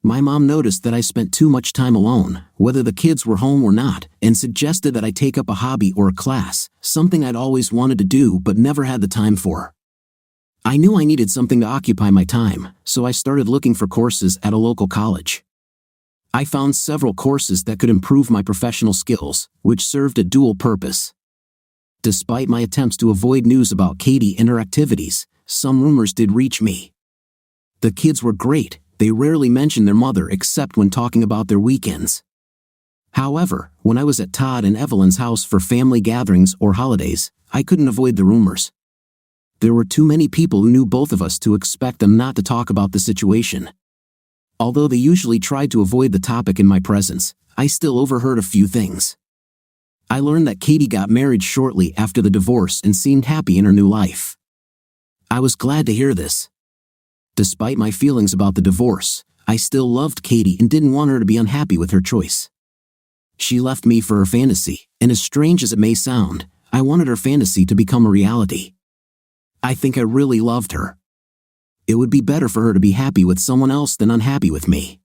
My mom noticed that I spent too much time alone, whether the kids were home or not, and suggested that I take up a hobby or a class, something I'd always wanted to do but never had the time for. I knew I needed something to occupy my time, so I started looking for courses at a local college. I found several courses that could improve my professional skills, which served a dual purpose. Despite my attempts to avoid news about Katie and her activities, some rumors did reach me. The kids were great, they rarely mentioned their mother except when talking about their weekends. However, when I was at Todd and Evelyn's house for family gatherings or holidays, I couldn't avoid the rumors. There were too many people who knew both of us to expect them not to talk about the situation. Although they usually tried to avoid the topic in my presence, I still overheard a few things. I learned that Katie got married shortly after the divorce and seemed happy in her new life. I was glad to hear this. Despite my feelings about the divorce, I still loved Katie and didn't want her to be unhappy with her choice. She left me for her fantasy, and as strange as it may sound, I wanted her fantasy to become a reality. I think I really loved her. It would be better for her to be happy with someone else than unhappy with me.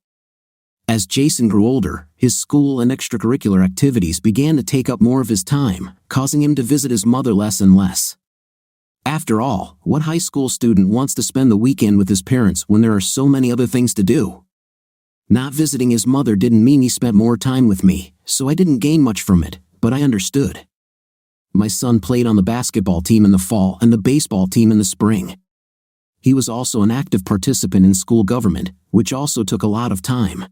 As Jason grew older, his school and extracurricular activities began to take up more of his time, causing him to visit his mother less and less. After all, what high school student wants to spend the weekend with his parents when there are so many other things to do? Not visiting his mother didn't mean he spent more time with me, so I didn't gain much from it, but I understood. My son played on the basketball team in the fall and the baseball team in the spring. He was also an active participant in school government, which also took a lot of time.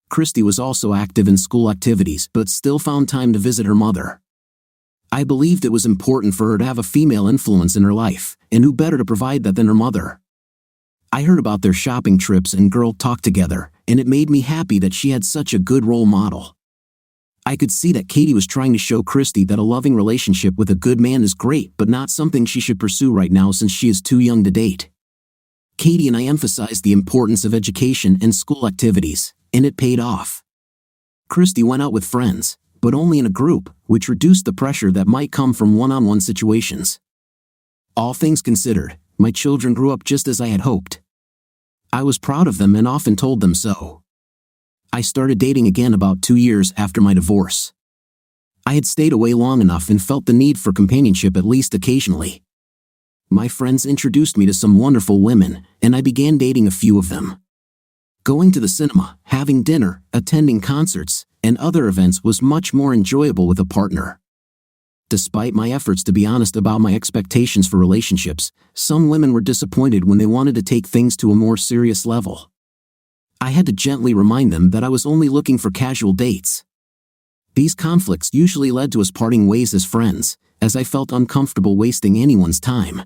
Christy was also active in school activities but still found time to visit her mother. I believed it was important for her to have a female influence in her life, and who better to provide that than her mother. I heard about their shopping trips and girl talk together, and it made me happy that she had such a good role model. I could see that Katie was trying to show Christy that a loving relationship with a good man is great, but not something she should pursue right now since she is too young to date. Katie and I emphasized the importance of education and school activities, and it paid off. Christy went out with friends, but only in a group, which reduced the pressure that might come from one-on-one situations. All things considered, my children grew up just as I had hoped. I was proud of them and often told them so. I started dating again about 2 years after my divorce. I had stayed away long enough and felt the need for companionship at least occasionally. My friends introduced me to some wonderful women, and I began dating a few of them. Going to the cinema, having dinner, attending concerts, and other events was much more enjoyable with a partner. Despite my efforts to be honest about my expectations for relationships, some women were disappointed when they wanted to take things to a more serious level. I had to gently remind them that I was only looking for casual dates. These conflicts usually led to us parting ways as friends, as I felt uncomfortable wasting anyone's time.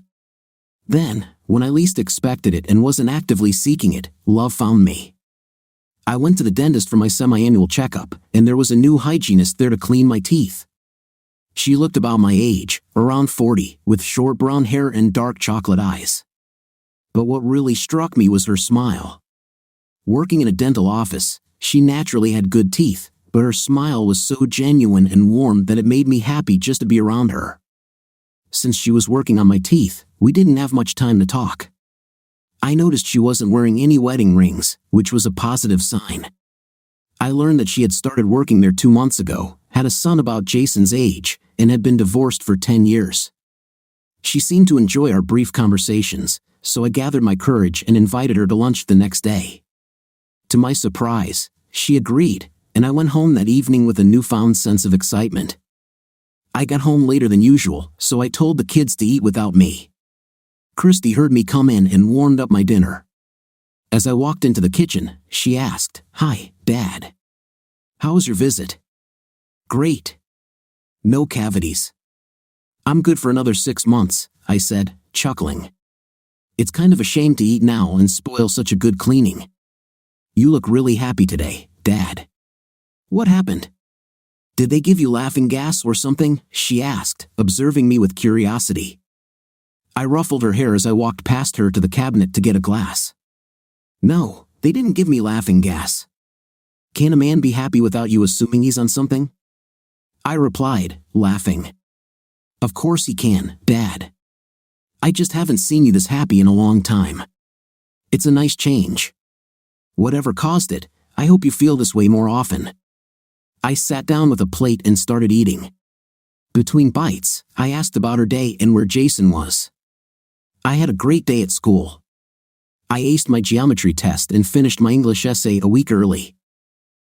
Then, when I least expected it and wasn't actively seeking it, love found me. I went to the dentist for my semi-annual checkup, and there was a new hygienist there to clean my teeth. She looked about my age, around 40, with short brown hair and dark chocolate eyes. But what really struck me was her smile. Working in a dental office, she naturally had good teeth, but her smile was so genuine and warm that it made me happy just to be around her. Since she was working on my teeth, we didn't have much time to talk. I noticed she wasn't wearing any wedding rings, which was a positive sign. I learned that she had started working there 2 months ago, had a son about Jason's age, and had been divorced for 10 years. She seemed to enjoy our brief conversations, so I gathered my courage and invited her to lunch the next day. To my surprise, she agreed, and I went home that evening with a newfound sense of excitement. I got home later than usual, so I told the kids to eat without me. Christy heard me come in and warmed up my dinner. As I walked into the kitchen, she asked, "Hi, Dad. How was your visit?" "Great. No cavities." "I'm good for another 6 months," I said, chuckling. "It's kind of a shame to eat now and spoil such a good cleaning." "You look really happy today, Dad." "What happened? Did they give you laughing gas or something?" she asked, observing me with curiosity. I ruffled her hair as I walked past her to the cabinet to get a glass. "No, they didn't give me laughing gas. Can a man be happy without you assuming he's on something?" I replied, laughing. "Of course he can, Dad. I just haven't seen you this happy in a long time. It's a nice change. Whatever caused it, I hope you feel this way more often." I sat down with a plate and started eating. Between bites, I asked about her day and where Jason was. "I had a great day at school. I aced my geometry test and finished my English essay a week early.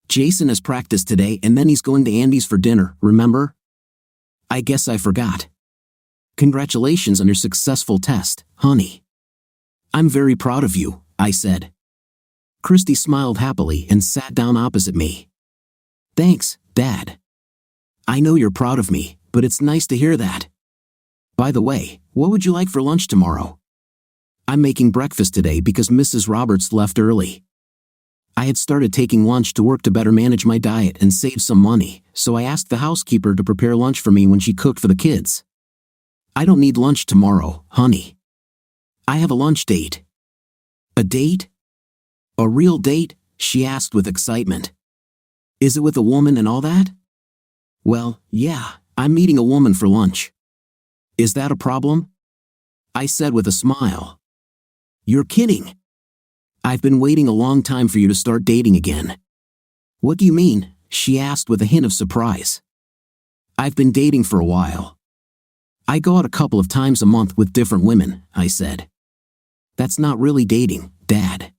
Jason has practice today and then he's going to Andy's for dinner, remember? I guess I forgot. Congratulations on your successful test, honey." "I'm very proud of you," I said. Christy smiled happily and sat down opposite me. "Thanks, Dad. I know you're proud of me, but it's nice to hear that. By the way, what would you like for lunch tomorrow?" "I'm making breakfast today because Mrs. Roberts left early. I had started taking lunch to work to better manage my diet and save some money, so I asked the housekeeper to prepare lunch for me when she cooked for the kids. I don't need lunch tomorrow, honey. I have a lunch date." "A date? A real date?" she asked with excitement. "Is it with a woman and all that?" "Well, yeah, I'm meeting a woman for lunch." "Is that a problem?" I said with a smile. "You're kidding. I've been waiting a long time for you to start dating again." "What do you mean?" she asked with a hint of surprise. "I've been dating for a while. I go out a couple of times a month with different women," I said. "That's not really dating, Dad.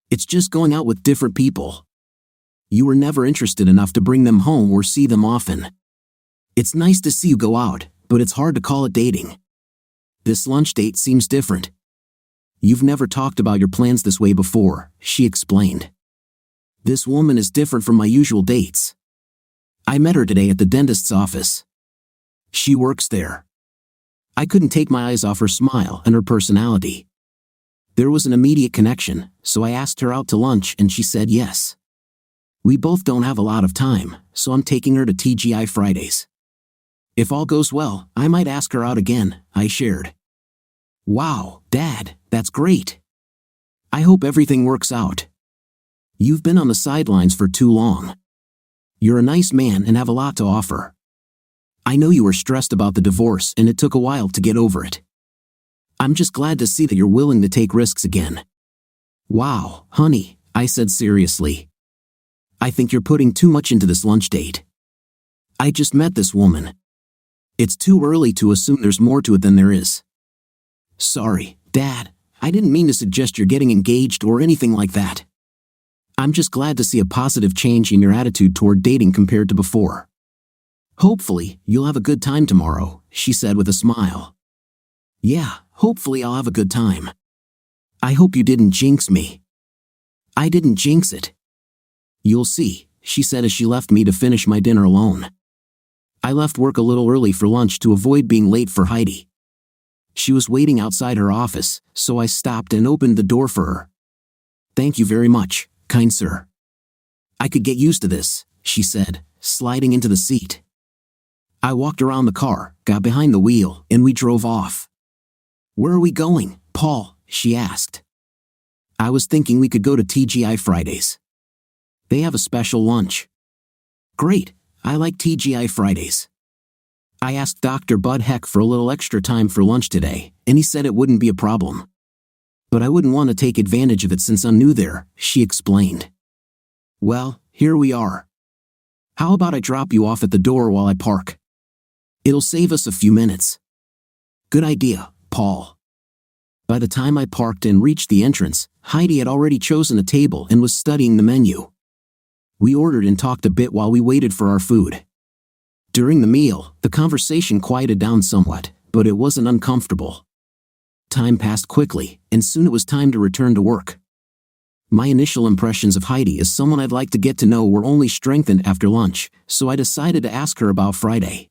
It's just going out with different people. You were never interested enough to bring them home or see them often. It's nice to see you go out, but it's hard to call it dating. This lunch date seems different. You've never talked about your plans this way before," she explained. "This woman is different from my usual dates. I met her today at the dentist's office. She works there. I couldn't take my eyes off her smile and her personality. There was an immediate connection, so I asked her out to lunch and she said yes. We both don't have a lot of time, so I'm taking her to TGI Fridays. If all goes well, I might ask her out again, I shared. Wow, Dad, that's great. I hope everything works out. You've been on the sidelines for too long. You're a nice man and have a lot to offer. I know you were stressed about the divorce and it took a while to get over it. I'm just glad to see that you're willing to take risks again. Wow, honey, I said seriously. I think you're putting too much into this lunch date. I just met this woman. It's too early to assume there's more to it than there is. Sorry, Dad, I didn't mean to suggest you're getting engaged or anything like that. I'm just glad to see a positive change in your attitude toward dating compared to before. Hopefully, you'll have a good time tomorrow, she said with a smile. Yeah, hopefully I'll have a good time. I hope you didn't jinx me. I didn't jinx it. You'll see, she said as she left me to finish my dinner alone. I left work a little early for lunch to avoid being late for Heidi. She was waiting outside her office, so I stopped and opened the door for her. Thank you very much, kind sir. I could get used to this, she said, sliding into the seat. I walked around the car, got behind the wheel, and we drove off. Where are we going, Paul? She asked. I was thinking we could go to TGI Fridays. They have a special lunch. Great, I like TGI Fridays. I asked Dr. Bud Heck for a little extra time for lunch today, and he said it wouldn't be a problem. But I wouldn't want to take advantage of it since I'm new there, she explained. Well, here we are. How about I drop you off at the door while I park? It'll save us a few minutes. Good idea, Paul. By the time I parked and reached the entrance, Heidi had already chosen a table and was studying the menu. We ordered and talked a bit while we waited for our food. During the meal, the conversation quieted down somewhat, but it wasn't uncomfortable. Time passed quickly, and soon it was time to return to work. My initial impressions of Heidi as someone I'd like to get to know were only strengthened after lunch, so I decided to ask her about Friday.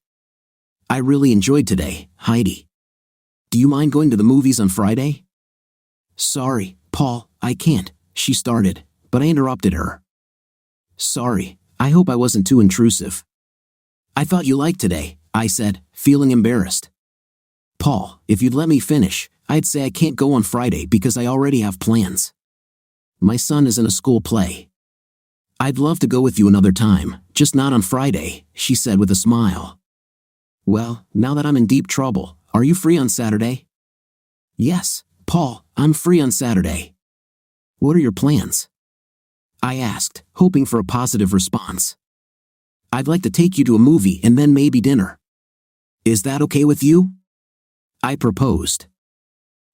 I really enjoyed today, Heidi. Do you mind going to the movies on Friday? Sorry, Paul, I can't, she started, but I interrupted her. Sorry, I hope I wasn't too intrusive. I thought you liked today, I said, feeling embarrassed. Paul, if you'd let me finish, I'd say I can't go on Friday because I already have plans. My son is in a school play. I'd love to go with you another time, just not on Friday, she said with a smile. Well, now that I'm in deep trouble, are you free on Saturday? Yes, Paul, I'm free on Saturday. What are your plans? I asked, hoping for a positive response. I'd like to take you to a movie and then maybe dinner. Is that okay with you? I proposed.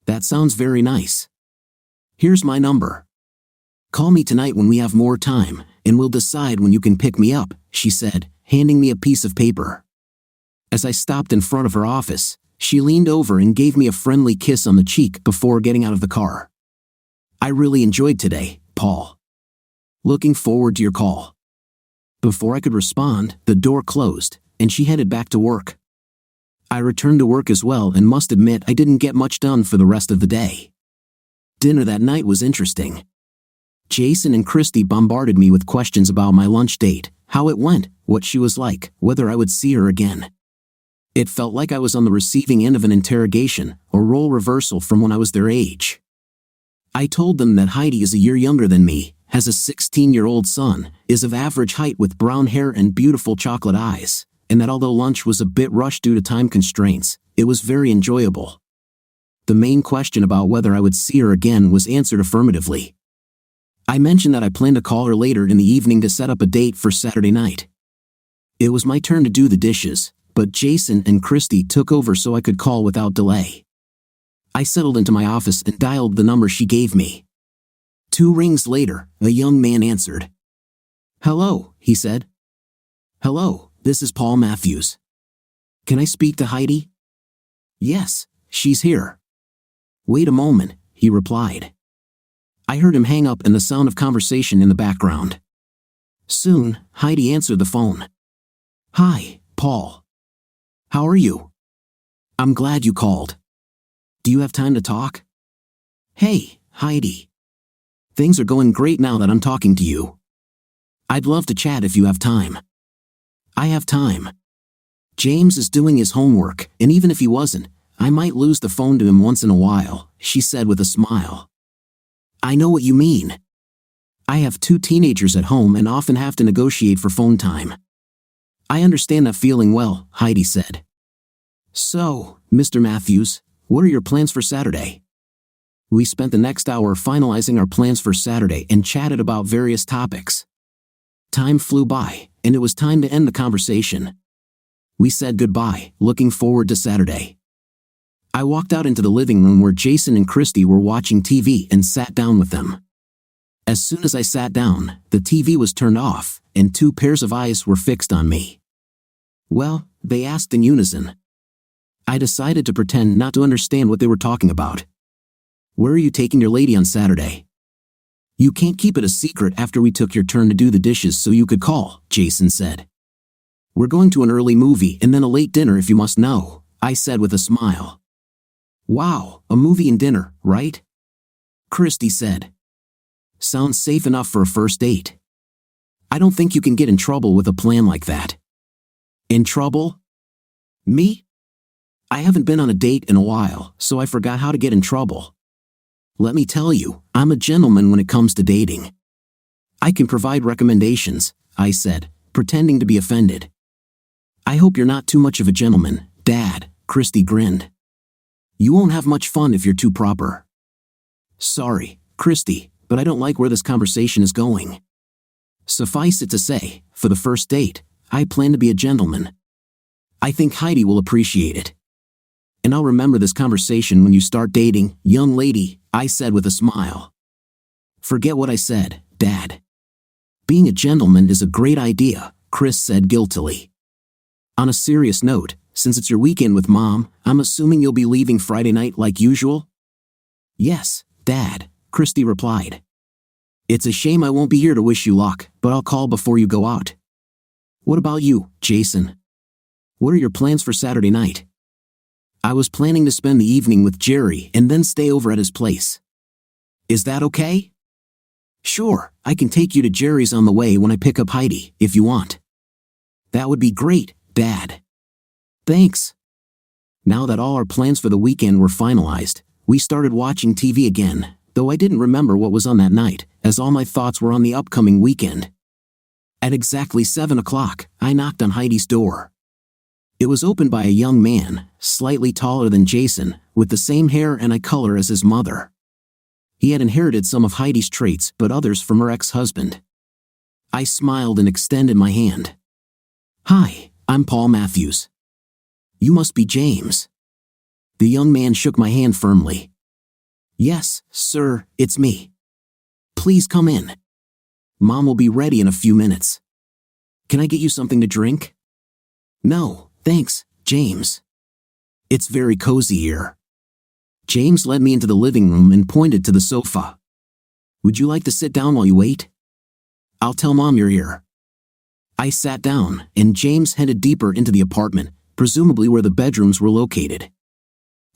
That sounds very nice. Here's my number. Call me tonight when we have more time, and we'll decide when you can pick me up, she said, handing me a piece of paper. As I stopped in front of her office, she leaned over and gave me a friendly kiss on the cheek before getting out of the car. I really enjoyed today, Paul. Looking forward to your call. Before I could respond, the door closed, and she headed back to work. I returned to work as well and must admit I didn't get much done for the rest of the day. Dinner that night was interesting. Jason and Christy bombarded me with questions about my lunch date, how it went, what she was like, whether I would see her again. It felt like I was on the receiving end of an interrogation, or role reversal from when I was their age. I told them that Heidi is a year younger than me, has a 16-year-old son, is of average height with brown hair and beautiful chocolate eyes, and that although lunch was a bit rushed due to time constraints, it was very enjoyable. The main question about whether I would see her again was answered affirmatively. I mentioned that I planned to call her later in the evening to set up a date for Saturday night. It was my turn to do the dishes, but Jason and Christy took over so I could call without delay. I settled into my office and dialed the number she gave me. 2 rings later, a young man answered. Hello, he said. Hello, this is Paul Matthews. Can I speak to Heidi? Yes, she's here. Wait a moment, he replied. I heard him hang up and the sound of conversation in the background. Soon, Heidi answered the phone. Hi, Paul. How are you? I'm glad you called. Do you have time to talk? Hey, Heidi. Things are going great now that I'm talking to you. I'd love to chat if you have time. I have time. James is doing his homework, and even if he wasn't, I might lose the phone to him once in a while, she said with a smile. I know what you mean. I have 2 teenagers at home and often have to negotiate for phone time. I understand that feeling well, Heidi said. So, Mr. Matthews, what are your plans for Saturday? We spent the next hour finalizing our plans for Saturday and chatted about various topics. Time flew by, and it was time to end the conversation. We said goodbye, looking forward to Saturday. I walked out into the living room where Jason and Christy were watching TV and sat down with them. As soon as I sat down, the TV was turned off, and 2 pairs of eyes were fixed on me. Well, they asked in unison. I decided to pretend not to understand what they were talking about. Where are you taking your lady on Saturday? You can't keep it a secret after we took your turn to do the dishes so you could call, Jason said. We're going to an early movie and then a late dinner if you must know, I said with a smile. Wow, a movie and dinner, right? Christy said. Sounds safe enough for a first date. I don't think you can get in trouble with a plan like that. In trouble? Me? I haven't been on a date in a while, so I forgot how to get in trouble. Let me tell you, I'm a gentleman when it comes to dating. I can provide recommendations, I said, pretending to be offended. I hope you're not too much of a gentleman, Dad, Christy grinned. You won't have much fun if you're too proper. Sorry, Christy, but I don't like where this conversation is going. Suffice it to say, for the first date, I plan to be a gentleman. I think Heidi will appreciate it. And I'll remember this conversation when you start dating, young lady, I said with a smile. Forget what I said, Dad. Being a gentleman is a great idea, Chris said guiltily. On a serious note, since it's your weekend with Mom, I'm assuming you'll be leaving Friday night like usual? Yes, Dad, Christy replied. It's a shame I won't be here to wish you luck, but I'll call before you go out. What about you, Jason? What are your plans for Saturday night? I was planning to spend the evening with Jerry and then stay over at his place. Is that okay? Sure, I can take you to Jerry's on the way when I pick up Heidi, if you want. That would be great, Dad. Thanks. Now that all our plans for the weekend were finalized, we started watching TV again, though I didn't remember what was on that night, as all my thoughts were on the upcoming weekend. At exactly 7 o'clock, I knocked on Heidi's door. It was opened by a young man, slightly taller than Jason, with the same hair and eye color as his mother. He had inherited some of Heidi's traits but others from her ex-husband. I smiled and extended my hand. Hi, I'm Paul Matthews. You must be James. The young man shook my hand firmly. Yes, sir, it's me. Please come in. Mom will be ready in a few minutes. Can I get you something to drink? No, thanks, James. It's very cozy here. James led me into the living room and pointed to the sofa. Would you like to sit down while you wait? I'll tell Mom you're here. I sat down, and James headed deeper into the apartment, presumably where the bedrooms were located.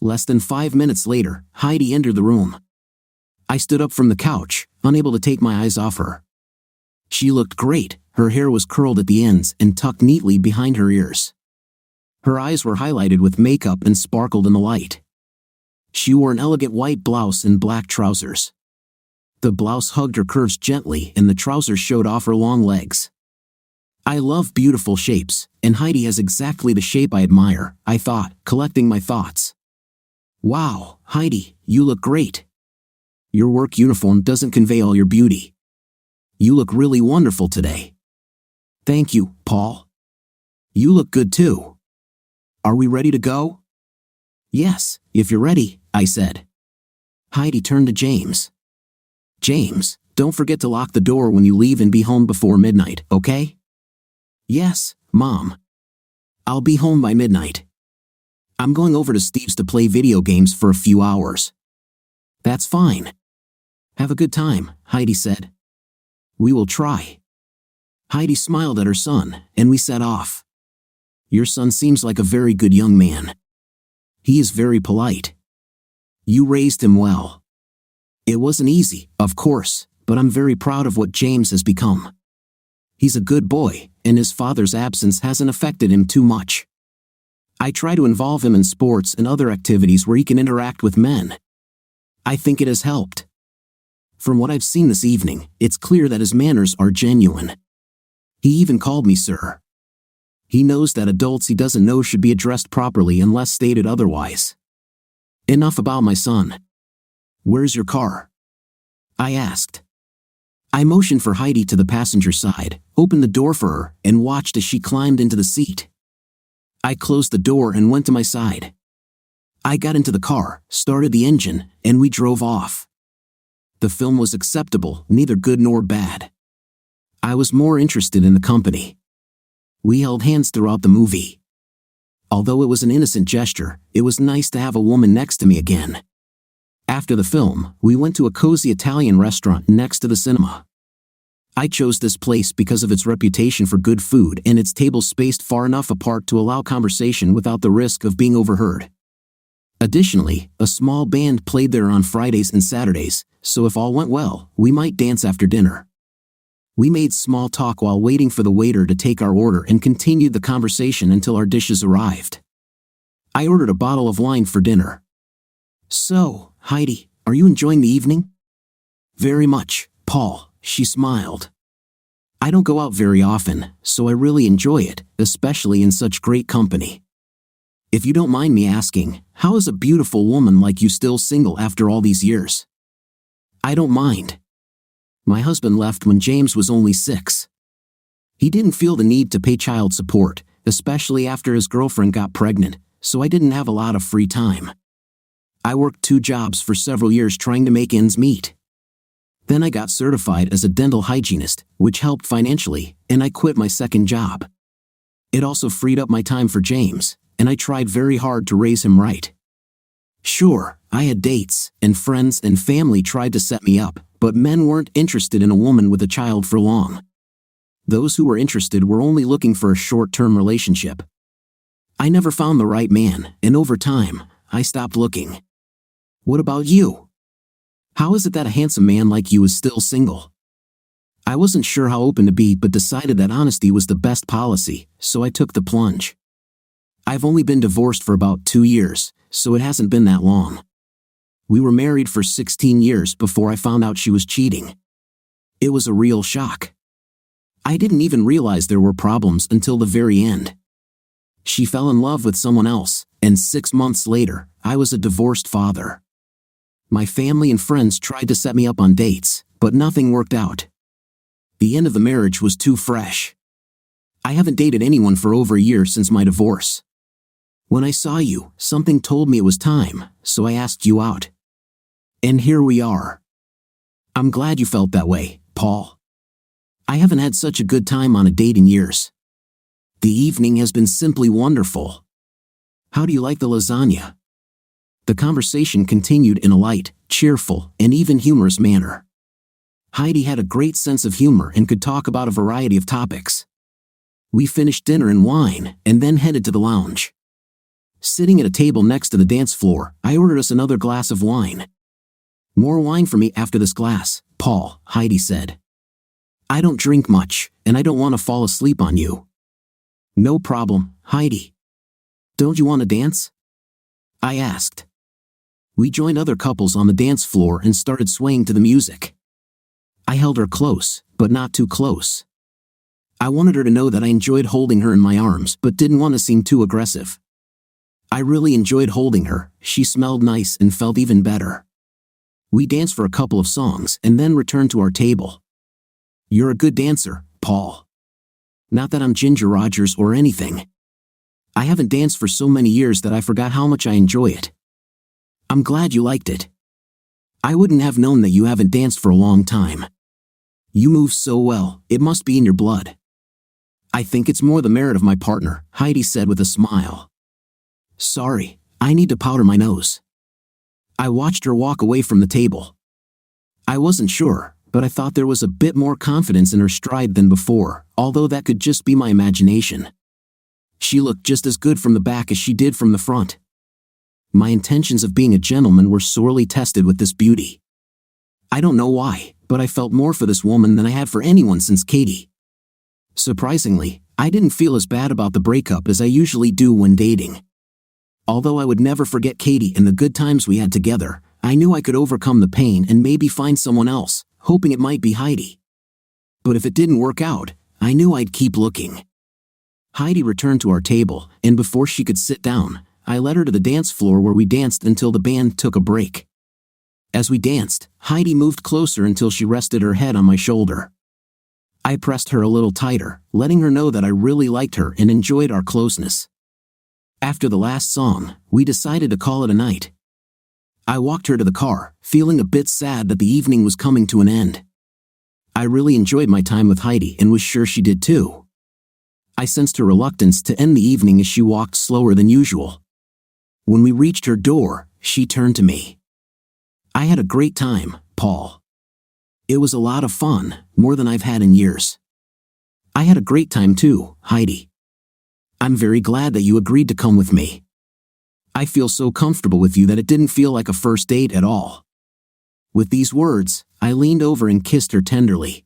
Less than 5 minutes later, Heidi entered the room. I stood up from the couch, unable to take my eyes off her. She looked great, her hair was curled at the ends and tucked neatly behind her ears. Her eyes were highlighted with makeup and sparkled in the light. She wore an elegant white blouse and black trousers. The blouse hugged her curves gently and the trousers showed off her long legs. I love beautiful shapes, and Heidi has exactly the shape I admire, I thought, collecting my thoughts. Wow, Heidi, you look great. Your work uniform doesn't convey all your beauty. You look really wonderful today. Thank you, Paul. You look good too. Are we ready to go? Yes, if you're ready, I said. Heidi turned to James. James, don't forget to lock the door when you leave and be home before midnight, okay? Yes, Mom. I'll be home by midnight. I'm going over to Steve's to play video games for a few hours. That's fine. Have a good time, Heidi said. We will try. Heidi smiled at her son, and we set off. Your son seems like a very good young man. He is very polite. You raised him well. It wasn't easy, of course, but I'm very proud of what James has become. He's a good boy, and his father's absence hasn't affected him too much. I try to involve him in sports and other activities where he can interact with men. I think it has helped. From what I've seen this evening, it's clear that his manners are genuine. He even called me sir. He knows that adults he doesn't know should be addressed properly unless stated otherwise. Enough about my son. Where's your car? I asked. I motioned for Heidi to the passenger side, opened the door for her, and watched as she climbed into the seat. I closed the door and went to my side. I got into the car, started the engine, and we drove off. The film was acceptable, neither good nor bad. I was more interested in the company. We held hands throughout the movie. Although it was an innocent gesture, it was nice to have a woman next to me again. After the film, we went to a cozy Italian restaurant next to the cinema. I chose this place because of its reputation for good food and its tables spaced far enough apart to allow conversation without the risk of being overheard. Additionally, a small band played there on Fridays and Saturdays, so if all went well, we might dance after dinner. We made small talk while waiting for the waiter to take our order and continued the conversation until our dishes arrived. I ordered a bottle of wine for dinner. So, Heidi, are you enjoying the evening? Very much, Paul, she smiled. I don't go out very often, so I really enjoy it, especially in such great company. If you don't mind me asking, how is a beautiful woman like you still single after all these years? I don't mind. My husband left when James was only 6. He didn't feel the need to pay child support, especially after his girlfriend got pregnant, so I didn't have a lot of free time. I worked 2 jobs for several years trying to make ends meet. Then I got certified as a dental hygienist, which helped financially, and I quit my second job. It also freed up my time for James, and I tried very hard to raise him right. Sure, I had dates, and friends and family tried to set me up, but men weren't interested in a woman with a child for long. Those who were interested were only looking for a short-term relationship. I never found the right man, and over time, I stopped looking. What about you? How is it that a handsome man like you is still single? I wasn't sure how open to be but decided that honesty was the best policy, so I took the plunge. I've only been divorced for about 2 years, so it hasn't been that long. We were married for 16 years before I found out she was cheating. It was a real shock. I didn't even realize there were problems until the very end. She fell in love with someone else, and 6 months later, I was a divorced father. My family and friends tried to set me up on dates, but nothing worked out. The end of the marriage was too fresh. I haven't dated anyone for over a year since my divorce. When I saw you, something told me it was time, so I asked you out. And here we are. I'm glad you felt that way, Paul. I haven't had such a good time on a date in years. The evening has been simply wonderful. How do you like the lasagna? The conversation continued in a light, cheerful, and even humorous manner. Heidi had a great sense of humor and could talk about a variety of topics. We finished dinner and wine, and then headed to the lounge. Sitting at a table next to the dance floor, I ordered us another glass of wine. More wine for me after this glass, Paul, Heidi said. I don't drink much, and I don't want to fall asleep on you. No problem, Heidi. Don't you want to dance? I asked. We joined other couples on the dance floor and started swaying to the music. I held her close, but not too close. I wanted her to know that I enjoyed holding her in my arms but didn't want to seem too aggressive. I really enjoyed holding her, she smelled nice and felt even better. We danced for a couple of songs and then returned to our table. You're a good dancer, Paul. Not that I'm Ginger Rogers or anything. I haven't danced for so many years that I forgot how much I enjoy it. I'm glad you liked it. I wouldn't have known that you haven't danced for a long time. You move so well, it must be in your blood. I think it's more the merit of my partner, Heidi said with a smile. Sorry, I need to powder my nose. I watched her walk away from the table. I wasn't sure, but I thought there was a bit more confidence in her stride than before, although that could just be my imagination. She looked just as good from the back as she did from the front. My intentions of being a gentleman were sorely tested with this beauty. I don't know why, but I felt more for this woman than I had for anyone since Katie. Surprisingly, I didn't feel as bad about the breakup as I usually do when dating. Although I would never forget Katie and the good times we had together, I knew I could overcome the pain and maybe find someone else, hoping it might be Heidi. But if it didn't work out, I knew I'd keep looking. Heidi returned to our table, and before she could sit down, I led her to the dance floor where we danced until the band took a break. As we danced, Heidi moved closer until she rested her head on my shoulder. I pressed her a little tighter, letting her know that I really liked her and enjoyed our closeness. After the last song, we decided to call it a night. I walked her to the car, feeling a bit sad that the evening was coming to an end. I really enjoyed my time with Heidi and was sure she did too. I sensed her reluctance to end the evening as she walked slower than usual. When we reached her door, she turned to me. "I had a great time, Paul. It was a lot of fun, more than I've had in years." "I had a great time too, Heidi. I'm very glad that you agreed to come with me. I feel so comfortable with you that it didn't feel like a first date at all." With these words, I leaned over and kissed her tenderly.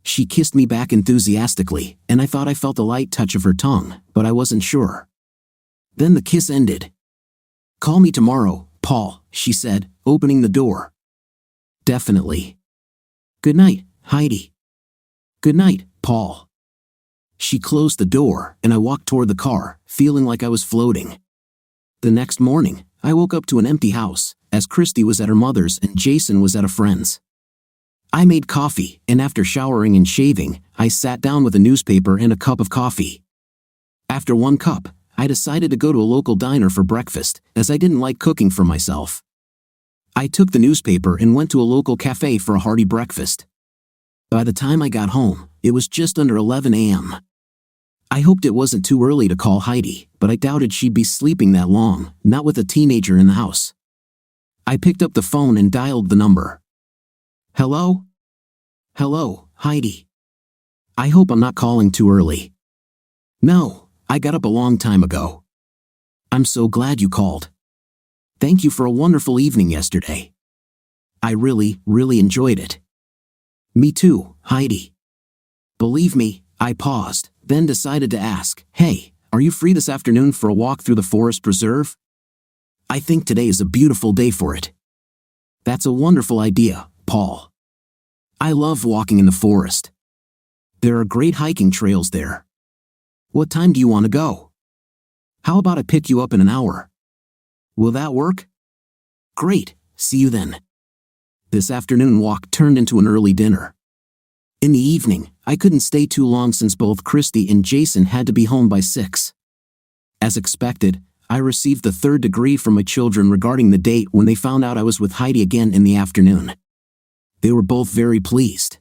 She kissed me back enthusiastically, and I thought I felt a light touch of her tongue, but I wasn't sure. Then the kiss ended. "Call me tomorrow, Paul," she said, opening the door. "Definitely. Good night, Heidi." "Good night, Paul." She closed the door, and I walked toward the car, feeling like I was floating. The next morning, I woke up to an empty house, as Christy was at her mother's and Jason was at a friend's. I made coffee, and after showering and shaving, I sat down with a newspaper and a cup of coffee. After one cup, I decided to go to a local diner for breakfast, as I didn't like cooking for myself. I took the newspaper and went to a local cafe for a hearty breakfast. By the time I got home, it was just under 11 a.m. I hoped it wasn't too early to call Heidi, but I doubted she'd be sleeping that long, not with a teenager in the house. I picked up the phone and dialed the number. "Hello? Hello, Heidi. I hope I'm not calling too early." "No, I got up a long time ago." "I'm so glad you called. Thank you for a wonderful evening yesterday. I really enjoyed it." "Me too, Heidi." "Believe me," I paused, then decided to ask, "Hey, are you free this afternoon for a walk through the forest preserve? I think today is a beautiful day for it." "That's a wonderful idea, Paul. I love walking in the forest. There are great hiking trails there. What time do you want to go? How about I pick you up in an hour? Will that work?" "Great, see you then." This afternoon walk turned into an early dinner. In the evening, I couldn't stay too long since both Christy and Jason had to be home by 6. As expected, I received the 3rd degree from my children regarding the date when they found out I was with Heidi again in the afternoon. They were both very pleased.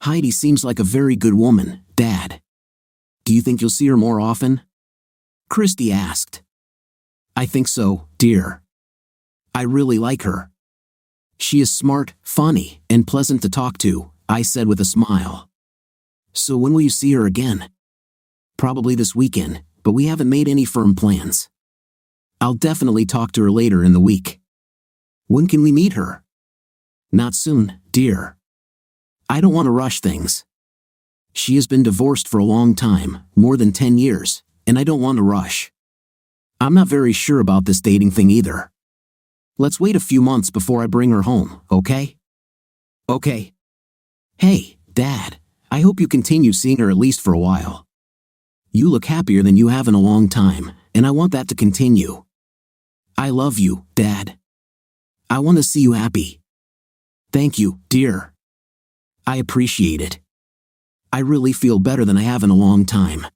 "Heidi seems like a very good woman, Dad. Do you think you'll see her more often?" Christy asked. "I think so, dear. I really like her. She is smart, funny, and pleasant to talk to," I said with a smile. "So when will you see her again?" "Probably this weekend, but we haven't made any firm plans. I'll definitely talk to her later in the week." "When can we meet her?" "Not soon, dear. I don't want to rush things. She has been divorced for a long time, more than 10 years, and I don't want to rush. I'm not very sure about this dating thing either. Let's wait a few months before I bring her home, okay?" "Okay." "Hey, Dad, I hope you continue seeing her at least for a while. You look happier than you have in a long time, and I want that to continue. I love you, Dad. I want to see you happy." "Thank you, dear. I appreciate it. I really feel better than I have in a long time.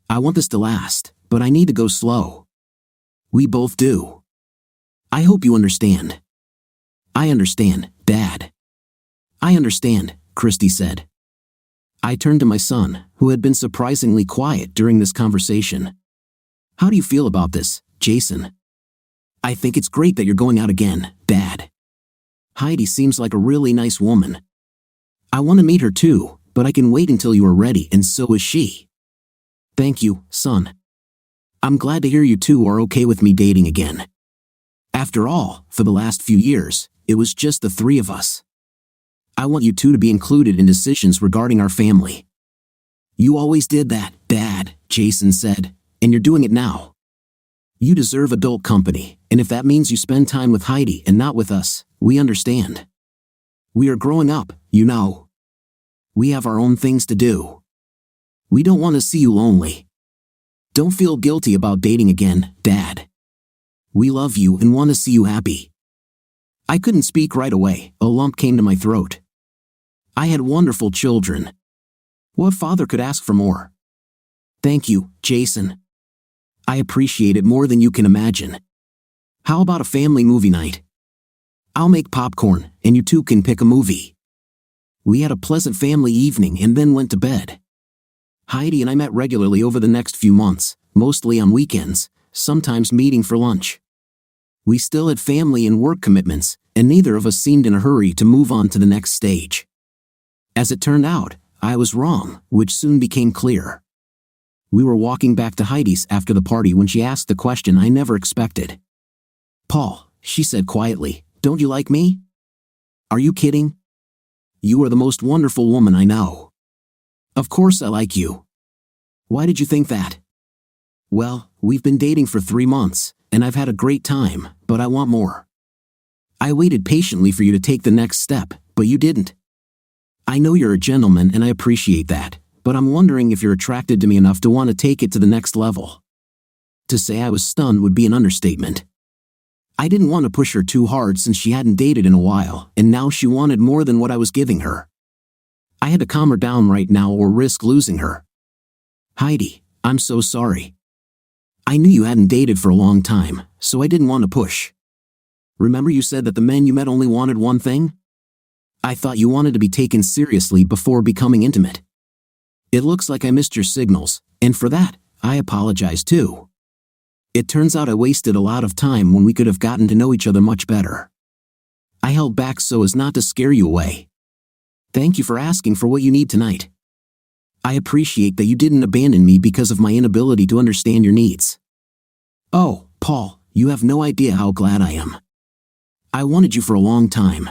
I want this to last, but I need to go slow. We both do. I hope you understand." "I understand, Dad." "I understand," Christy said. I turned to my son, who had been surprisingly quiet during this conversation. "How do you feel about this, Jason?" "I think it's great that you're going out again, Dad. Heidi seems like a really nice woman. I want to meet her too, but I can wait until you are ready, and so is she." Thank you, son. I'm glad to hear you two are okay with me dating again. After all, for the last few years, it was just the three of us. I want you two to be included in decisions regarding our family. You always did that, Dad, Jason said, and you're doing it now. You deserve adult company, and if that means you spend time with Heidi and not with us, we understand. We are growing up, you know. We have our own things to do. We don't want to see you lonely. Don't feel guilty about dating again, Dad. We love you and want to see you happy. I couldn't speak right away, a lump came to my throat. I had wonderful children. What father could ask for more? Thank you, Jason. I appreciate it more than you can imagine. How about a family movie night? I'll make popcorn, and you two can pick a movie. We had a pleasant family evening and then went to bed. Heidi and I met regularly over the next few months, mostly on weekends, sometimes meeting for lunch. We still had family and work commitments, and neither of us seemed in a hurry to move on to the next stage. As it turned out, I was wrong, which soon became clear. We were walking back to Heidi's after the party when she asked the question I never expected. Paul, she said quietly, don't you like me? Are you kidding? You are the most wonderful woman I know. Of course I like you. Why did you think that? Well, we've been dating for 3 months, and I've had a great time, but I want more. I waited patiently for you to take the next step, but you didn't. I know you're a gentleman and I appreciate that, but I'm wondering if you're attracted to me enough to want to take it to the next level. To say I was stunned would be an understatement. I didn't want to push her too hard since she hadn't dated in a while, and now she wanted more than what I was giving her. I had to calm her down right now or risk losing her. Heidi, I'm so sorry. I knew you hadn't dated for a long time, so I didn't want to push. Remember you said that the men you met only wanted one thing? I thought you wanted to be taken seriously before becoming intimate. It looks like I missed your signals, and for that, I apologize too. It turns out I wasted a lot of time when we could have gotten to know each other much better. I held back so as not to scare you away. Thank you for asking for what you need tonight. I appreciate that you didn't abandon me because of my inability to understand your needs. Oh, Paul, you have no idea how glad I am. I wanted you for a long time.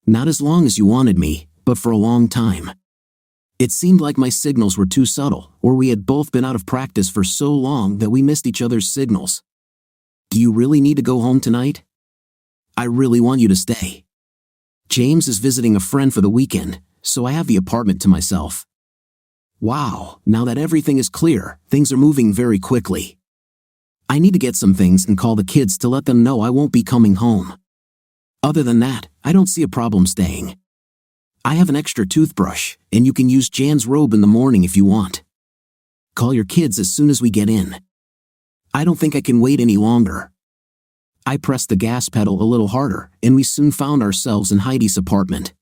Not as long as you wanted me, but for a long time. It seemed like my signals were too subtle, or we had both been out of practice for so long that we missed each other's signals. Do you really need to go home tonight? I really want you to stay. James is visiting a friend for the weekend, so I have the apartment to myself. Wow, now that everything is clear, things are moving very quickly. I need to get some things and call the kids to let them know I won't be coming home. Other than that, I don't see a problem staying. I have an extra toothbrush, and you can use Jan's robe in the morning if you want. Call your kids as soon as we get in. I don't think I can wait any longer. I pressed the gas pedal a little harder, and we soon found ourselves in Heidi's apartment.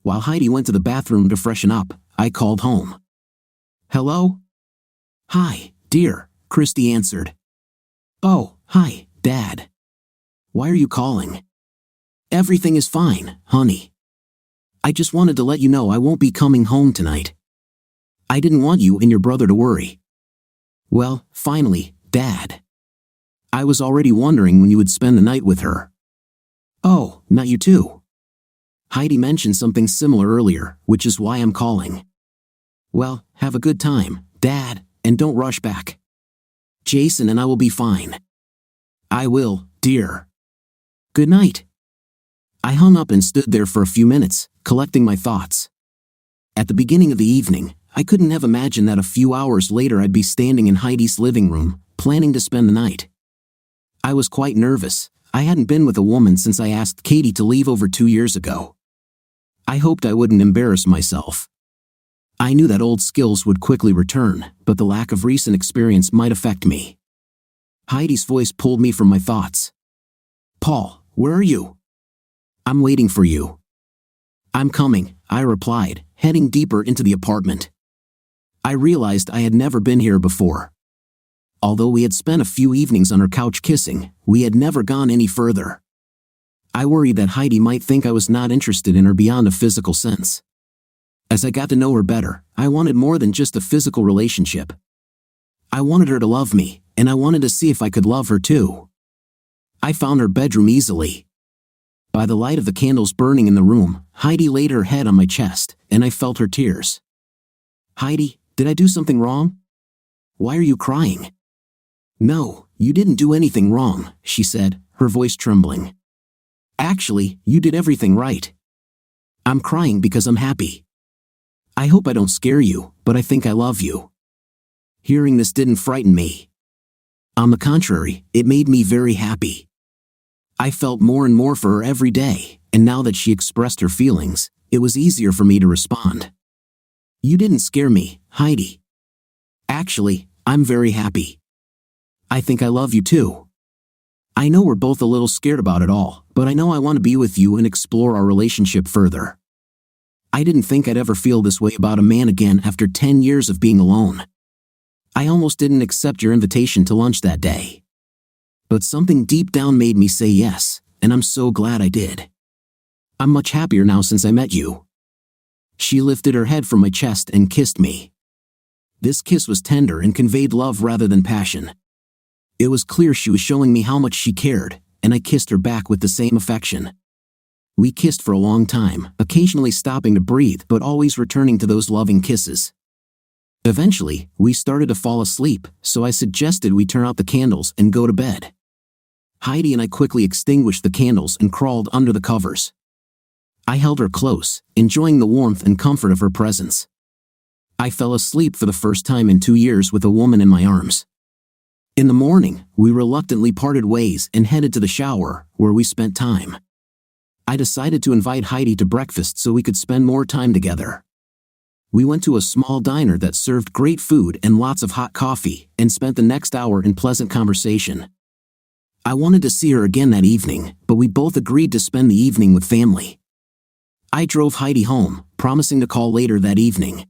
While Heidi went to the bathroom to freshen up, I called home. Hello? Hi, dear, Christy answered. Oh, hi, Dad. Why are you calling? Everything is fine, honey. I just wanted to let you know I won't be coming home tonight. I didn't want you and your brother to worry. Well, finally, Dad. I was already wondering when you would spend the night with her. Oh, not you too. Heidi mentioned something similar earlier, which is why I'm calling. Well, have a good time, Dad, and don't rush back. Jason and I will be fine. I will, dear. Good night. I hung up and stood there for a few minutes, collecting my thoughts. At the beginning of the evening, I couldn't have imagined that a few hours later I'd be standing in Heidi's living room, planning to spend the night. I was quite nervous. I hadn't been with a woman since I asked Katie to leave over 2 years ago. I hoped I wouldn't embarrass myself. I knew that old skills would quickly return, but the lack of recent experience might affect me. Heidi's voice pulled me from my thoughts. Paul, where are you? I'm waiting for you. I'm coming, I replied, heading deeper into the apartment. I realized I had never been here before. Although we had spent a few evenings on her couch kissing, we had never gone any further. I worried that Heidi might think I was not interested in her beyond a physical sense. As I got to know her better, I wanted more than just a physical relationship. I wanted her to love me, and I wanted to see if I could love her too. I found her bedroom easily. By the light of the candles burning in the room, Heidi laid her head on my chest, and I felt her tears. Heidi, did I do something wrong? Why are you crying? No, you didn't do anything wrong, she said, her voice trembling. Actually, you did everything right. I'm crying because I'm happy. I hope I don't scare you, but I think I love you. Hearing this didn't frighten me. On the contrary, it made me very happy. I felt more and more for her every day, and now that she expressed her feelings, it was easier for me to respond. You didn't scare me, Heidi. Actually, I'm very happy. I think I love you too. I know we're both a little scared about it all, but I know I want to be with you and explore our relationship further. I didn't think I'd ever feel this way about a man again after 10 years of being alone. I almost didn't accept your invitation to lunch that day. But something deep down made me say yes, and I'm so glad I did. I'm much happier now since I met you. She lifted her head from my chest and kissed me. This kiss was tender and conveyed love rather than passion. It was clear she was showing me how much she cared, and I kissed her back with the same affection. We kissed for a long time, occasionally stopping to breathe but always returning to those loving kisses. Eventually, we started to fall asleep, so I suggested we turn out the candles and go to bed. Heidi and I quickly extinguished the candles and crawled under the covers. I held her close, enjoying the warmth and comfort of her presence. I fell asleep for the first time in 2 years with a woman in my arms. In the morning, we reluctantly parted ways and headed to the shower, where we spent time. I decided to invite Heidi to breakfast so we could spend more time together. We went to a small diner that served great food and lots of hot coffee, and spent the next hour in pleasant conversation. I wanted to see her again that evening, but we both agreed to spend the evening with family. I drove Heidi home, promising to call later that evening.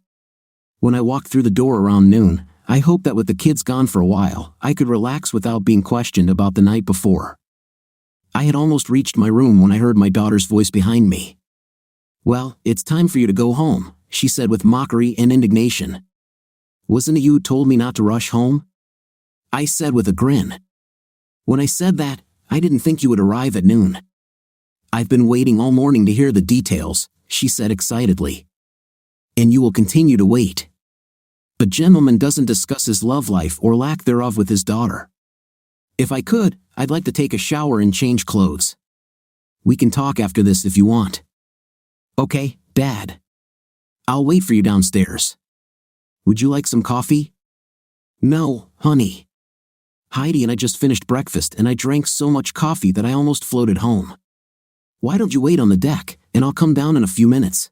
When I walked through the door around noon, I hoped that with the kids gone for a while, I could relax without being questioned about the night before. I had almost reached my room when I heard my daughter's voice behind me. Well, it's time for you to go home, she said with mockery and indignation. Wasn't it you who told me not to rush home? I said with a grin. When I said that, I didn't think you would arrive at noon. I've been waiting all morning to hear the details, she said excitedly. And you will continue to wait. A gentleman doesn't discuss his love life or lack thereof with his daughter. If I could, I'd like to take a shower and change clothes. We can talk after this if you want. Okay, Dad. I'll wait for you downstairs. Would you like some coffee? No, honey. Heidi and I just finished breakfast and I drank so much coffee that I almost floated home. Why don't you wait on the deck, and I'll come down in a few minutes.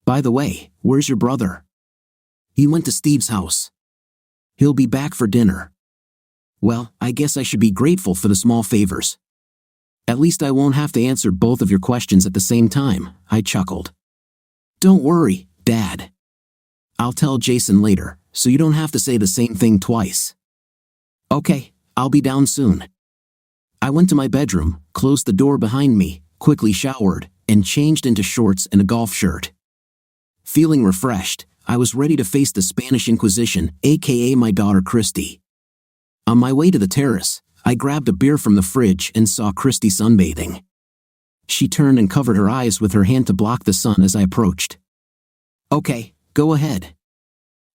By the way, where's your brother? He went to Steve's house. He'll be back for dinner. Well, I guess I should be grateful for the small favors. At least I won't have to answer both of your questions at the same time, I chuckled. Don't worry, Dad. I'll tell Jason later, so you don't have to say the same thing twice. Okay, I'll be down soon. I went to my bedroom, closed the door behind me, quickly showered, and changed into shorts and a golf shirt. Feeling refreshed, I was ready to face the Spanish Inquisition, aka my daughter Christy. On my way to the terrace, I grabbed a beer from the fridge and saw Christy sunbathing. She turned and covered her eyes with her hand to block the sun as I approached. Okay, go ahead.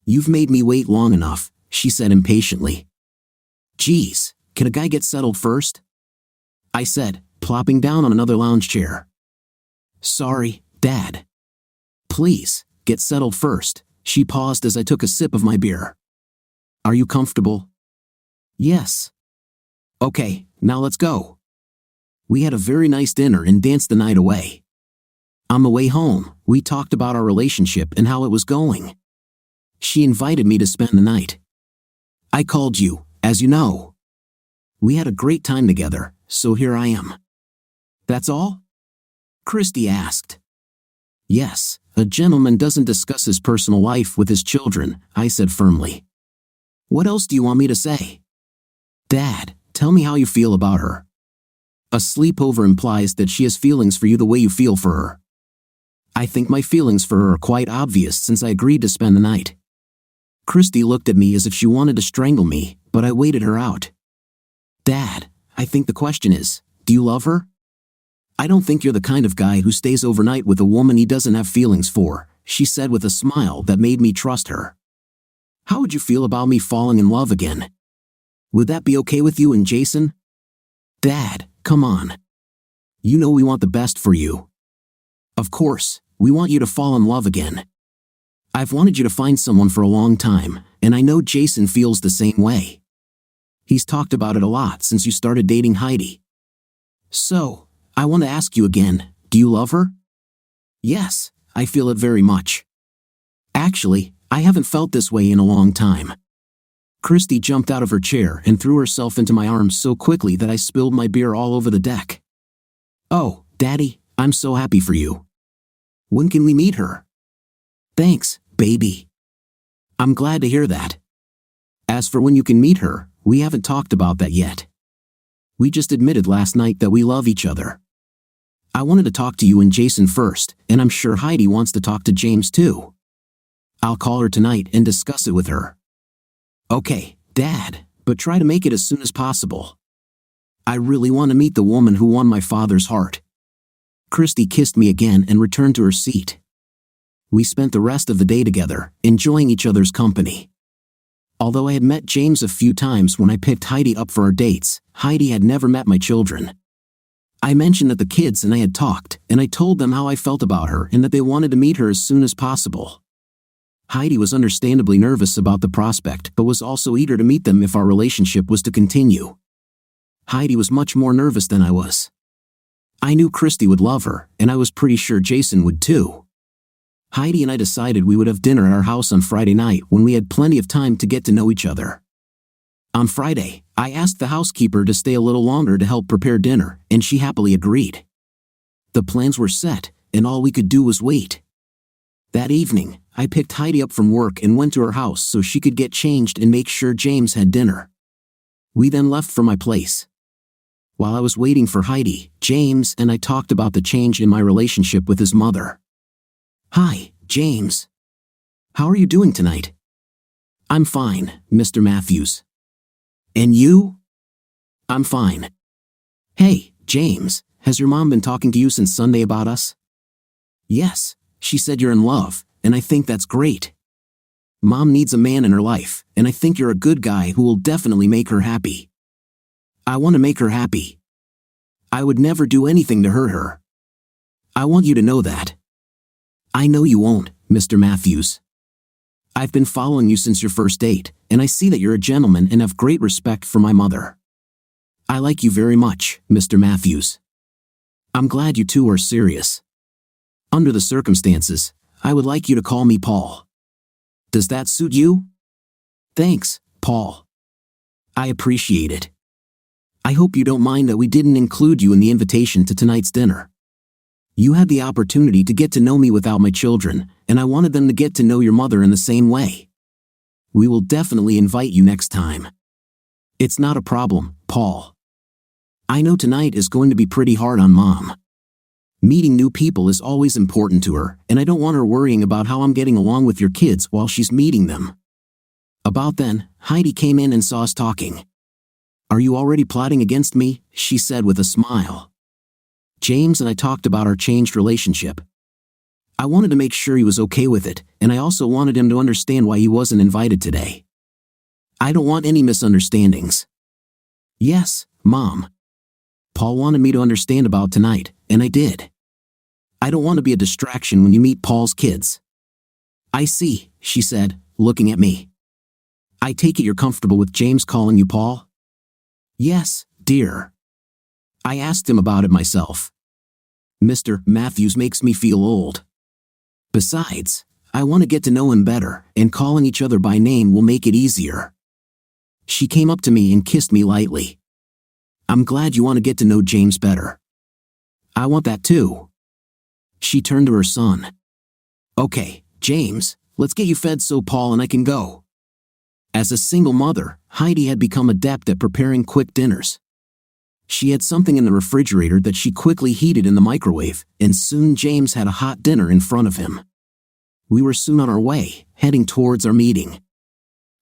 You've made me wait long enough, she said impatiently. Geez, can a guy get settled first? I said, plopping down on another lounge chair. Sorry, Dad. Please, get settled first, she paused as I took a sip of my beer. Are you comfortable? Yes. Okay, now let's go. We had a very nice dinner and danced the night away. On the way home, we talked about our relationship and how it was going. She invited me to spend the night. I called you, as you know. We had a great time together, so here I am. That's all? Christy asked. Yes, a gentleman doesn't discuss his personal life with his children, I said firmly. What else do you want me to say? Dad, tell me how you feel about her. A sleepover implies that she has feelings for you the way you feel for her. I think my feelings for her are quite obvious since I agreed to spend the night. Christy looked at me as if she wanted to strangle me, but I waited her out. Dad, I think the question is, do you love her? I don't think you're the kind of guy who stays overnight with a woman he doesn't have feelings for, she said with a smile that made me trust her. How would you feel about me falling in love again? Would that be okay with you and Jason? Dad, come on. You know we want the best for you. Of course, we want you to fall in love again. I've wanted you to find someone for a long time, and I know Jason feels the same way. He's talked about it a lot since you started dating Heidi. So, I want to ask you again, do you love her? Yes, I feel it very much. Actually, I haven't felt this way in a long time. Christy jumped out of her chair and threw herself into my arms so quickly that I spilled my beer all over the deck. Oh, Daddy, I'm so happy for you. When can we meet her? Thanks, baby. I'm glad to hear that. As for when you can meet her, we haven't talked about that yet. We just admitted last night that we love each other. I wanted to talk to you and Jason first, and I'm sure Heidi wants to talk to James too. I'll call her tonight and discuss it with her. Okay, Dad, but try to make it as soon as possible. I really want to meet the woman who won my father's heart. Christy kissed me again and returned to her seat. We spent the rest of the day together, enjoying each other's company. Although I had met James a few times when I picked Heidi up for our dates, Heidi had never met my children. I mentioned that the kids and I had talked, and I told them how I felt about her and that they wanted to meet her as soon as possible. Heidi was understandably nervous about the prospect but was also eager to meet them if our relationship was to continue. Heidi was much more nervous than I was. I knew Christy would love her, and I was pretty sure Jason would too. Heidi and I decided we would have dinner at our house on Friday night when we had plenty of time to get to know each other. On Friday, I asked the housekeeper to stay a little longer to help prepare dinner, and she happily agreed. The plans were set, and all we could do was wait. That evening, I picked Heidi up from work and went to her house so she could get changed and make sure James had dinner. We then left for my place. While I was waiting for Heidi, James and I talked about the change in my relationship with his mother. Hi, James. How are you doing tonight? I'm fine, Mr. Matthews. And you? I'm fine. Hey, James, has your mom been talking to you since Sunday about us? Yes, she said you're in love, and I think that's great. Mom needs a man in her life, and I think you're a good guy who will definitely make her happy. I want to make her happy. I would never do anything to hurt her. I want you to know that. I know you won't, Mr. Matthews. I've been following you since your first date, and I see that you're a gentleman and have great respect for my mother. I like you very much, Mr. Matthews. I'm glad you two are serious. Under the circumstances, I would like you to call me Paul. Does that suit you? Thanks, Paul. I appreciate it. I hope you don't mind that we didn't include you in the invitation to tonight's dinner. You had the opportunity to get to know me without my children, and I wanted them to get to know your mother in the same way. We will definitely invite you next time. It's not a problem, Paul. I know tonight is going to be pretty hard on Mom. Meeting new people is always important to her, and I don't want her worrying about how I'm getting along with your kids while she's meeting them. About then, Heidi came in and saw us talking. Are you already plotting against me? She said with a smile. James and I talked about our changed relationship. I wanted to make sure he was okay with it, and I also wanted him to understand why he wasn't invited today. I don't want any misunderstandings. Yes, Mom. Paul wanted me to understand about tonight, and I did. I don't want to be a distraction when you meet Paul's kids. I see, she said, looking at me. I take it you're comfortable with James calling you Paul? Yes, dear. I asked him about it myself. Mr. Matthews makes me feel old. Besides, I want to get to know him better, and calling each other by name will make it easier. She came up to me and kissed me lightly. I'm glad you want to get to know James better. I want that too. She turned to her son. Okay, James, let's get you fed so Paul and I can go. As a single mother, Heidi had become adept at preparing quick dinners. She had something in the refrigerator that she quickly heated in the microwave, and soon James had a hot dinner in front of him. We were soon on our way, heading towards our meeting.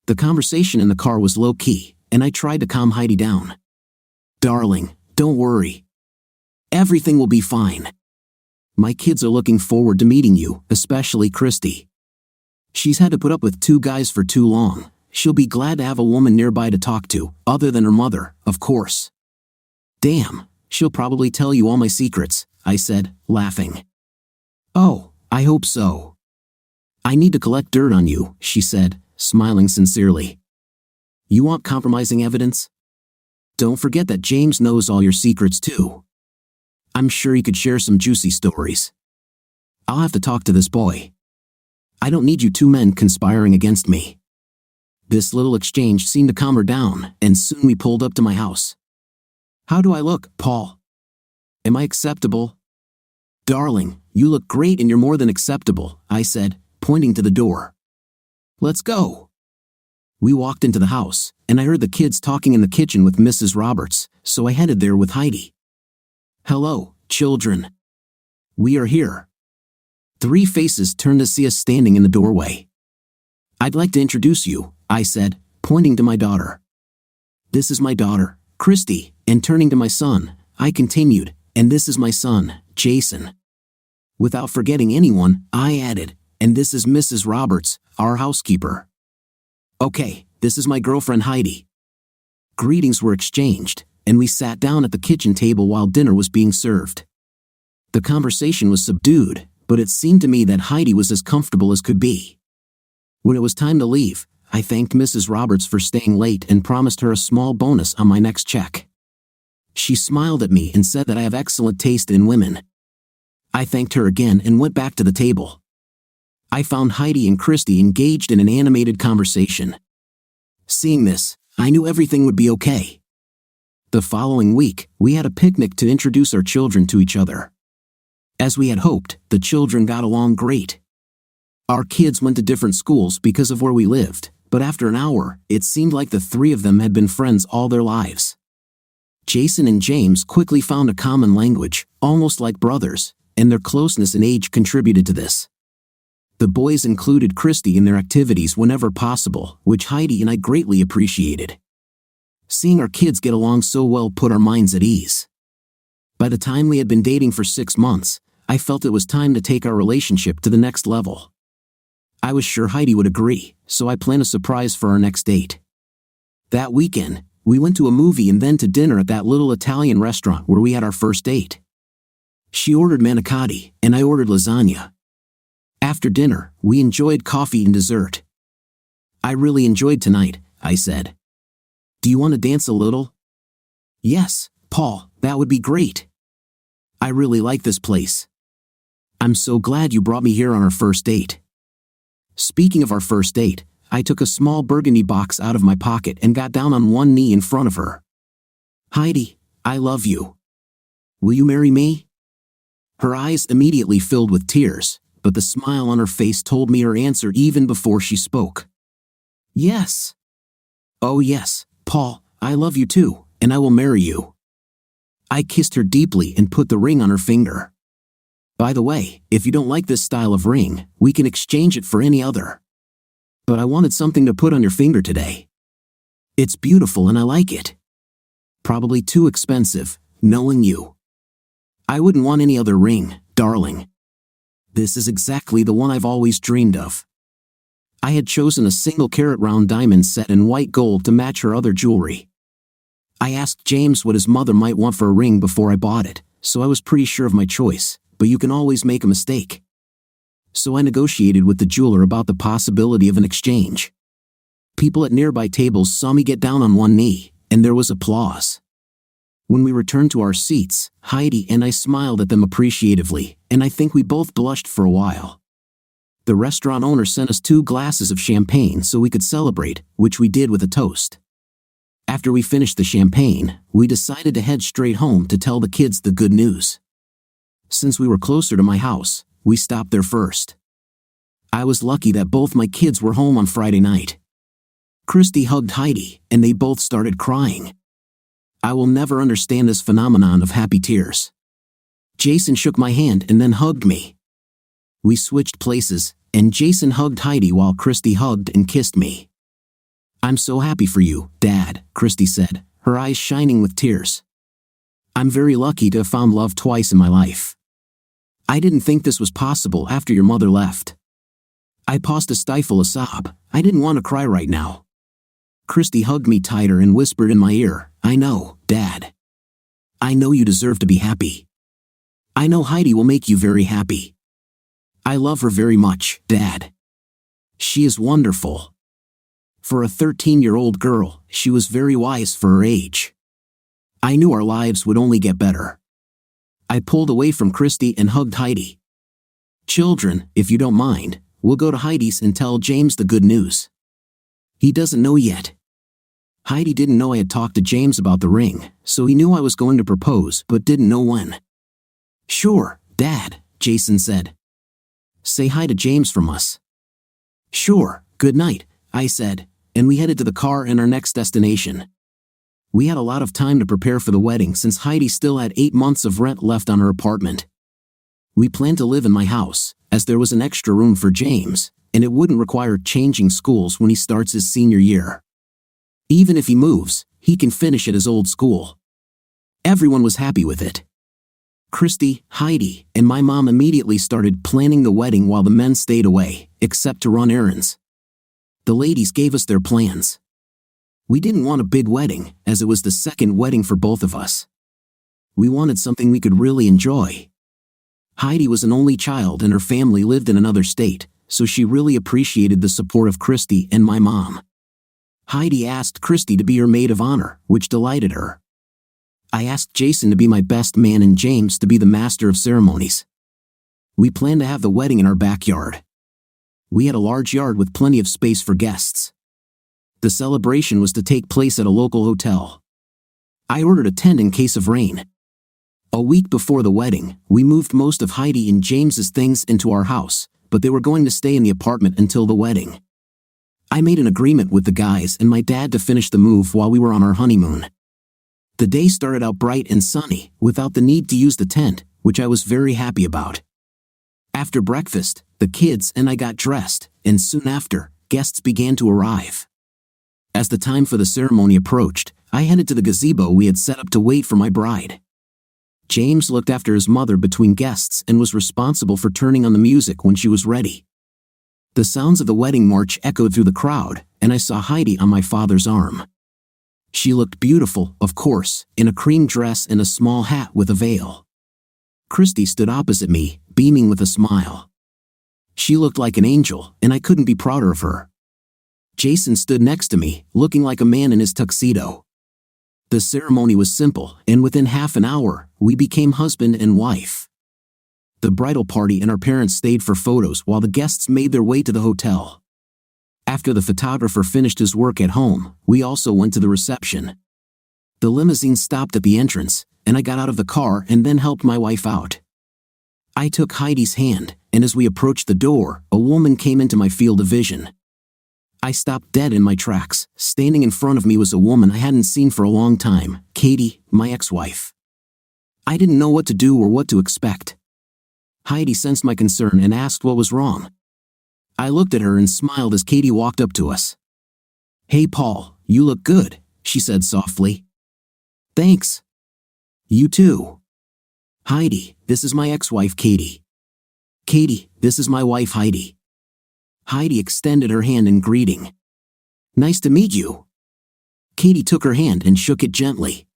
The conversation in the car was low-key, and I tried to calm Heidi down. "Darling, don't worry. Everything will be fine. My kids are looking forward to meeting you, especially Christy. She's had to put up with 2 guys for too long. She'll be glad to have a woman nearby to talk to, other than her mother, of course." "Damn, she'll probably tell you all my secrets," I said, laughing. "Oh, I hope so. I need to collect dirt on you," she said, smiling sincerely. "You want compromising evidence? Don't forget that James knows all your secrets too. I'm sure he could share some juicy stories. I'll have to talk to this boy. I don't need you 2 men conspiring against me." This little exchange seemed to calm her down, and soon we pulled up to my house. "How do I look, Paul? Am I acceptable?" "Darling, you look great and you're more than acceptable," I said, pointing to the door. "Let's go." We walked into the house, and I heard the kids talking in the kitchen with Mrs. Roberts, so I headed there with Heidi. "Hello, children. We are here." 3 faces turned to see us standing in the doorway. "I'd like to introduce you," I said, pointing to my daughter. "This is my daughter, Christy," and turning to my son, I continued, "And this is my son, Jason." Without forgetting anyone, I added, "And this is Mrs. Roberts, our housekeeper. Okay, this is my girlfriend Heidi." Greetings were exchanged, and we sat down at the kitchen table while dinner was being served. The conversation was subdued, but it seemed to me that Heidi was as comfortable as could be. When it was time to leave, I thanked Mrs. Roberts for staying late and promised her a small bonus on my next check. She smiled at me and said that I have excellent taste in women. I thanked her again and went back to the table. I found Heidi and Christy engaged in an animated conversation. Seeing this, I knew everything would be okay. The following week, we had a picnic to introduce our children to each other. As we had hoped, the children got along great. Our kids went to different schools because of where we lived, but after an hour, it seemed like the 3 of them had been friends all their lives. Jason and James quickly found a common language, almost like brothers, and their closeness in age contributed to this. The boys included Christy in their activities whenever possible, which Heidi and I greatly appreciated. Seeing our kids get along so well put our minds at ease. By the time we had been dating for 6 months, I felt it was time to take our relationship to the next level. I was sure Heidi would agree, so I planned a surprise for our next date. That weekend, we went to a movie and then to dinner at that little Italian restaurant where we had our first date. She ordered manicotti, and I ordered lasagna. After dinner, we enjoyed coffee and dessert. "I really enjoyed tonight," I said. "Do you want to dance a little?" "Yes, Paul, that would be great. I really like this place. I'm so glad you brought me here on our first date." Speaking of our first date, I took a small burgundy box out of my pocket and got down on one knee in front of her. "Heidi, I love you. Will you marry me?" Her eyes immediately filled with tears, but the smile on her face told me her answer even before she spoke. "Yes." "Oh yes, Paul, I love you too, and I will marry you." I kissed her deeply and put the ring on her finger. "By the way, if you don't like this style of ring, we can exchange it for any other. But I wanted something to put on your finger today. It's beautiful and I like it. Probably too expensive, knowing you. I wouldn't want any other ring, darling. This is exactly the one I've always dreamed of." I had chosen a single-carat round diamond set in white gold to match her other jewelry. I asked James what his mother might want for a ring before I bought it, so I was pretty sure of my choice, but you can always make a mistake. So I negotiated with the jeweler about the possibility of an exchange. People at nearby tables saw me get down on one knee, and there was applause. When we returned to our seats, Heidi and I smiled at them appreciatively, and I think we both blushed for a while. The restaurant owner sent us 2 glasses of champagne so we could celebrate, which we did with a toast. After we finished the champagne, we decided to head straight home to tell the kids the good news. Since we were closer to my house, we stopped there first. I was lucky that both my kids were home on Friday night. Christy hugged Heidi, and they both started crying. I will never understand this phenomenon of happy tears. Jason shook my hand and then hugged me. We switched places, and Jason hugged Heidi while Christy hugged and kissed me. I'm so happy for you, Dad, Christy said, her eyes shining with tears. I'm very lucky to have found love twice in my life. I didn't think this was possible after your mother left. I paused to stifle a sob. I didn't want to cry right now. Christy hugged me tighter and whispered in my ear, I know, Dad. I know you deserve to be happy. I know Heidi will make you very happy. I love her very much, Dad. She is wonderful. For a 13-year-old girl, she was very wise for her age. I knew our lives would only get better. I pulled away from Christy and hugged Heidi. Children, if you don't mind, we'll go to Heidi's and tell James the good news. He doesn't know yet. Heidi didn't know I had talked to James about the ring, so he knew I was going to propose but didn't know when. Sure, Dad, Jason said. Say hi to James from us. Sure, good night, I said, and we headed to the car and our next destination. We had a lot of time to prepare for the wedding since Heidi still had 8 months of rent left on her apartment. We planned to live in my house, as there was an extra room for James, and it wouldn't require changing schools when he starts his senior year. Even if he moves, he can finish at his old school. Everyone was happy with it. Christy, Heidi, and my mom immediately started planning the wedding while the men stayed away, except to run errands. The ladies gave us their plans. We didn't want a big wedding, as it was the second wedding for both of us. We wanted something we could really enjoy. Heidi was an only child and her family lived in another state, so she really appreciated the support of Christy and my mom. Heidi asked Christy to be her maid of honor, which delighted her. I asked Jason to be my best man and James to be the master of ceremonies. We planned to have the wedding in our backyard. We had a large yard with plenty of space for guests. The celebration was to take place at a local hotel. I ordered a tent in case of rain. A week before the wedding, we moved most of Heidi and James's things into our house, but they were going to stay in the apartment until the wedding. I made an agreement with the guys and my dad to finish the move while we were on our honeymoon. The day started out bright and sunny, without the need to use the tent, which I was very happy about. After breakfast, the kids and I got dressed, and soon after, guests began to arrive. As the time for the ceremony approached, I headed to the gazebo we had set up to wait for my bride. James looked after his mother between guests and was responsible for turning on the music when she was ready. The sounds of the wedding march echoed through the crowd, and I saw Heidi on my father's arm. She looked beautiful, of course, in a cream dress and a small hat with a veil. Christy stood opposite me, beaming with a smile. She looked like an angel, and I couldn't be prouder of her. Jason stood next to me, looking like a man in his tuxedo. The ceremony was simple, and within half an hour, we became husband and wife. The bridal party and our parents stayed for photos while the guests made their way to the hotel. After the photographer finished his work at home, we also went to the reception. The limousine stopped at the entrance, and I got out of the car and then helped my wife out. I took Heidi's hand, and as we approached the door, a woman came into my field of vision. I stopped dead in my tracks. Standing in front of me was a woman I hadn't seen for a long time, Katie, my ex-wife. I didn't know what to do or what to expect. Heidi sensed my concern and asked what was wrong. I looked at her and smiled as Katie walked up to us. Hey Paul, you look good, she said softly. Thanks. You too. Heidi, this is my ex-wife Katie. Katie, this is my wife Heidi. Heidi extended her hand in greeting. Nice to meet you. Katie took her hand and shook it gently.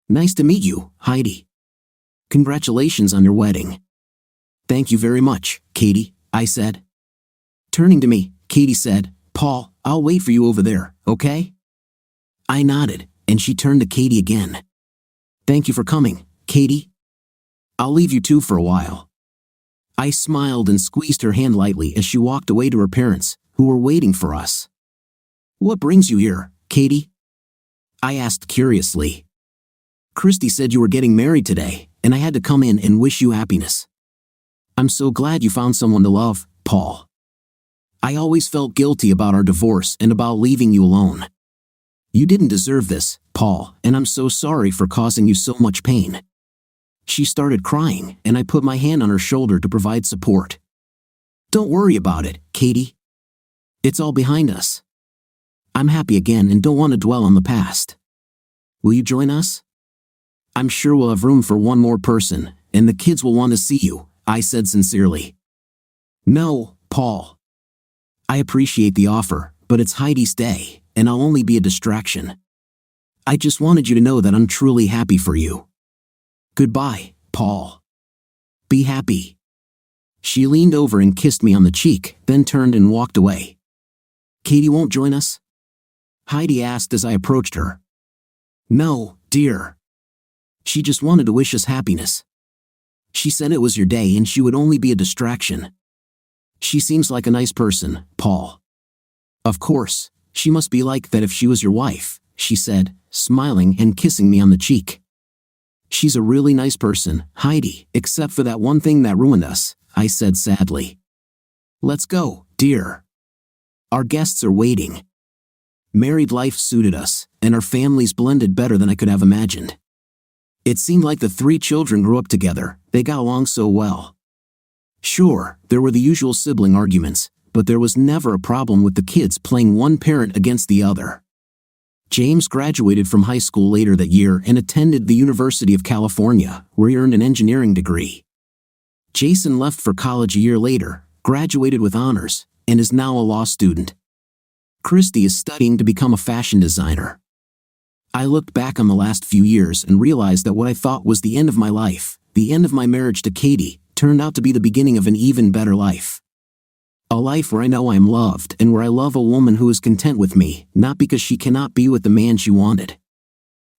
Nice to meet you, Heidi. Congratulations on your wedding. Thank you very much, Katie, I said. Turning to me, Katie said, Paul, I'll wait for you over there, okay? I nodded, and she turned to Katie again. Thank you for coming, Katie. I'll leave you two for a while. I smiled and squeezed her hand lightly as she walked away to her parents, who were waiting for us. What brings you here, Katie? I asked curiously. Christy said you were getting married today, and I had to come in and wish you happiness. I'm so glad you found someone to love, Paul. I always felt guilty about our divorce and about leaving you alone. You didn't deserve this, Paul, and I'm so sorry for causing you so much pain. She started crying, and I put my hand on her shoulder to provide support. Don't worry about it, Katie. It's all behind us. I'm happy again and don't want to dwell on the past. Will you join us? I'm sure we'll have room for one more person, and the kids will want to see you, I said sincerely. No, Paul. I appreciate the offer, but it's Heidi's day, and I'll only be a distraction. I just wanted you to know that I'm truly happy for you. Goodbye, Paul. Be happy. She leaned over and kissed me on the cheek, then turned and walked away. Katie won't join us? Heidi asked as I approached her. No, dear. She just wanted to wish us happiness. She said it was your day and she would only be a distraction. She seems like a nice person, Paul. Of course, she must be like that if she was your wife, she said, smiling and kissing me on the cheek. She's a really nice person, Heidi, except for that one thing that ruined us, I said sadly. Let's go, dear. Our guests are waiting. Married life suited us, and our families blended better than I could have imagined. It seemed like the 3 children grew up together, they got along so well. Sure, there were the usual sibling arguments, but there was never a problem with the kids playing one parent against the other. James graduated from high school later that year and attended the University of California, where he earned an engineering degree. Jason left for college a year later, graduated with honors, and is now a law student. Christy is studying to become a fashion designer. I looked back on the last few years and realized that what I thought was the end of my life, the end of my marriage to Katie, turned out to be the beginning of an even better life. A life where I know I am loved and where I love a woman who is content with me, not because she cannot be with the man she wanted.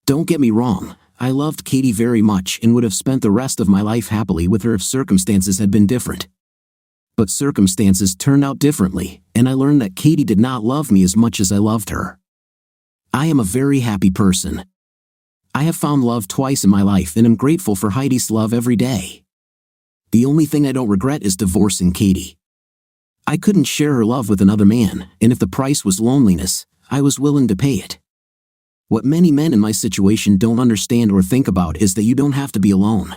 Don't get me wrong, I loved Katie very much and would have spent the rest of my life happily with her if circumstances had been different. But circumstances turned out differently, and I learned that Katie did not love me as much as I loved her. I am a very happy person. I have found love twice in my life and am grateful for Heidi's love every day. The only thing I don't regret is divorcing Katie. I couldn't share her love with another man, and if the price was loneliness, I was willing to pay it. What many men in my situation don't understand or think about is that you don't have to be alone.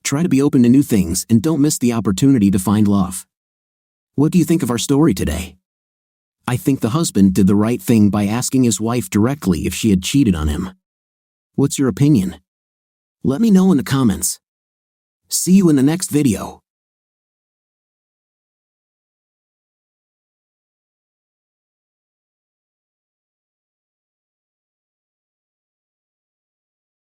Try to be open to new things and don't miss the opportunity to find love. What do you think of our story today? I think the husband did the right thing by asking his wife directly if she had cheated on him. What's your opinion? Let me know in the comments. See you in the next video.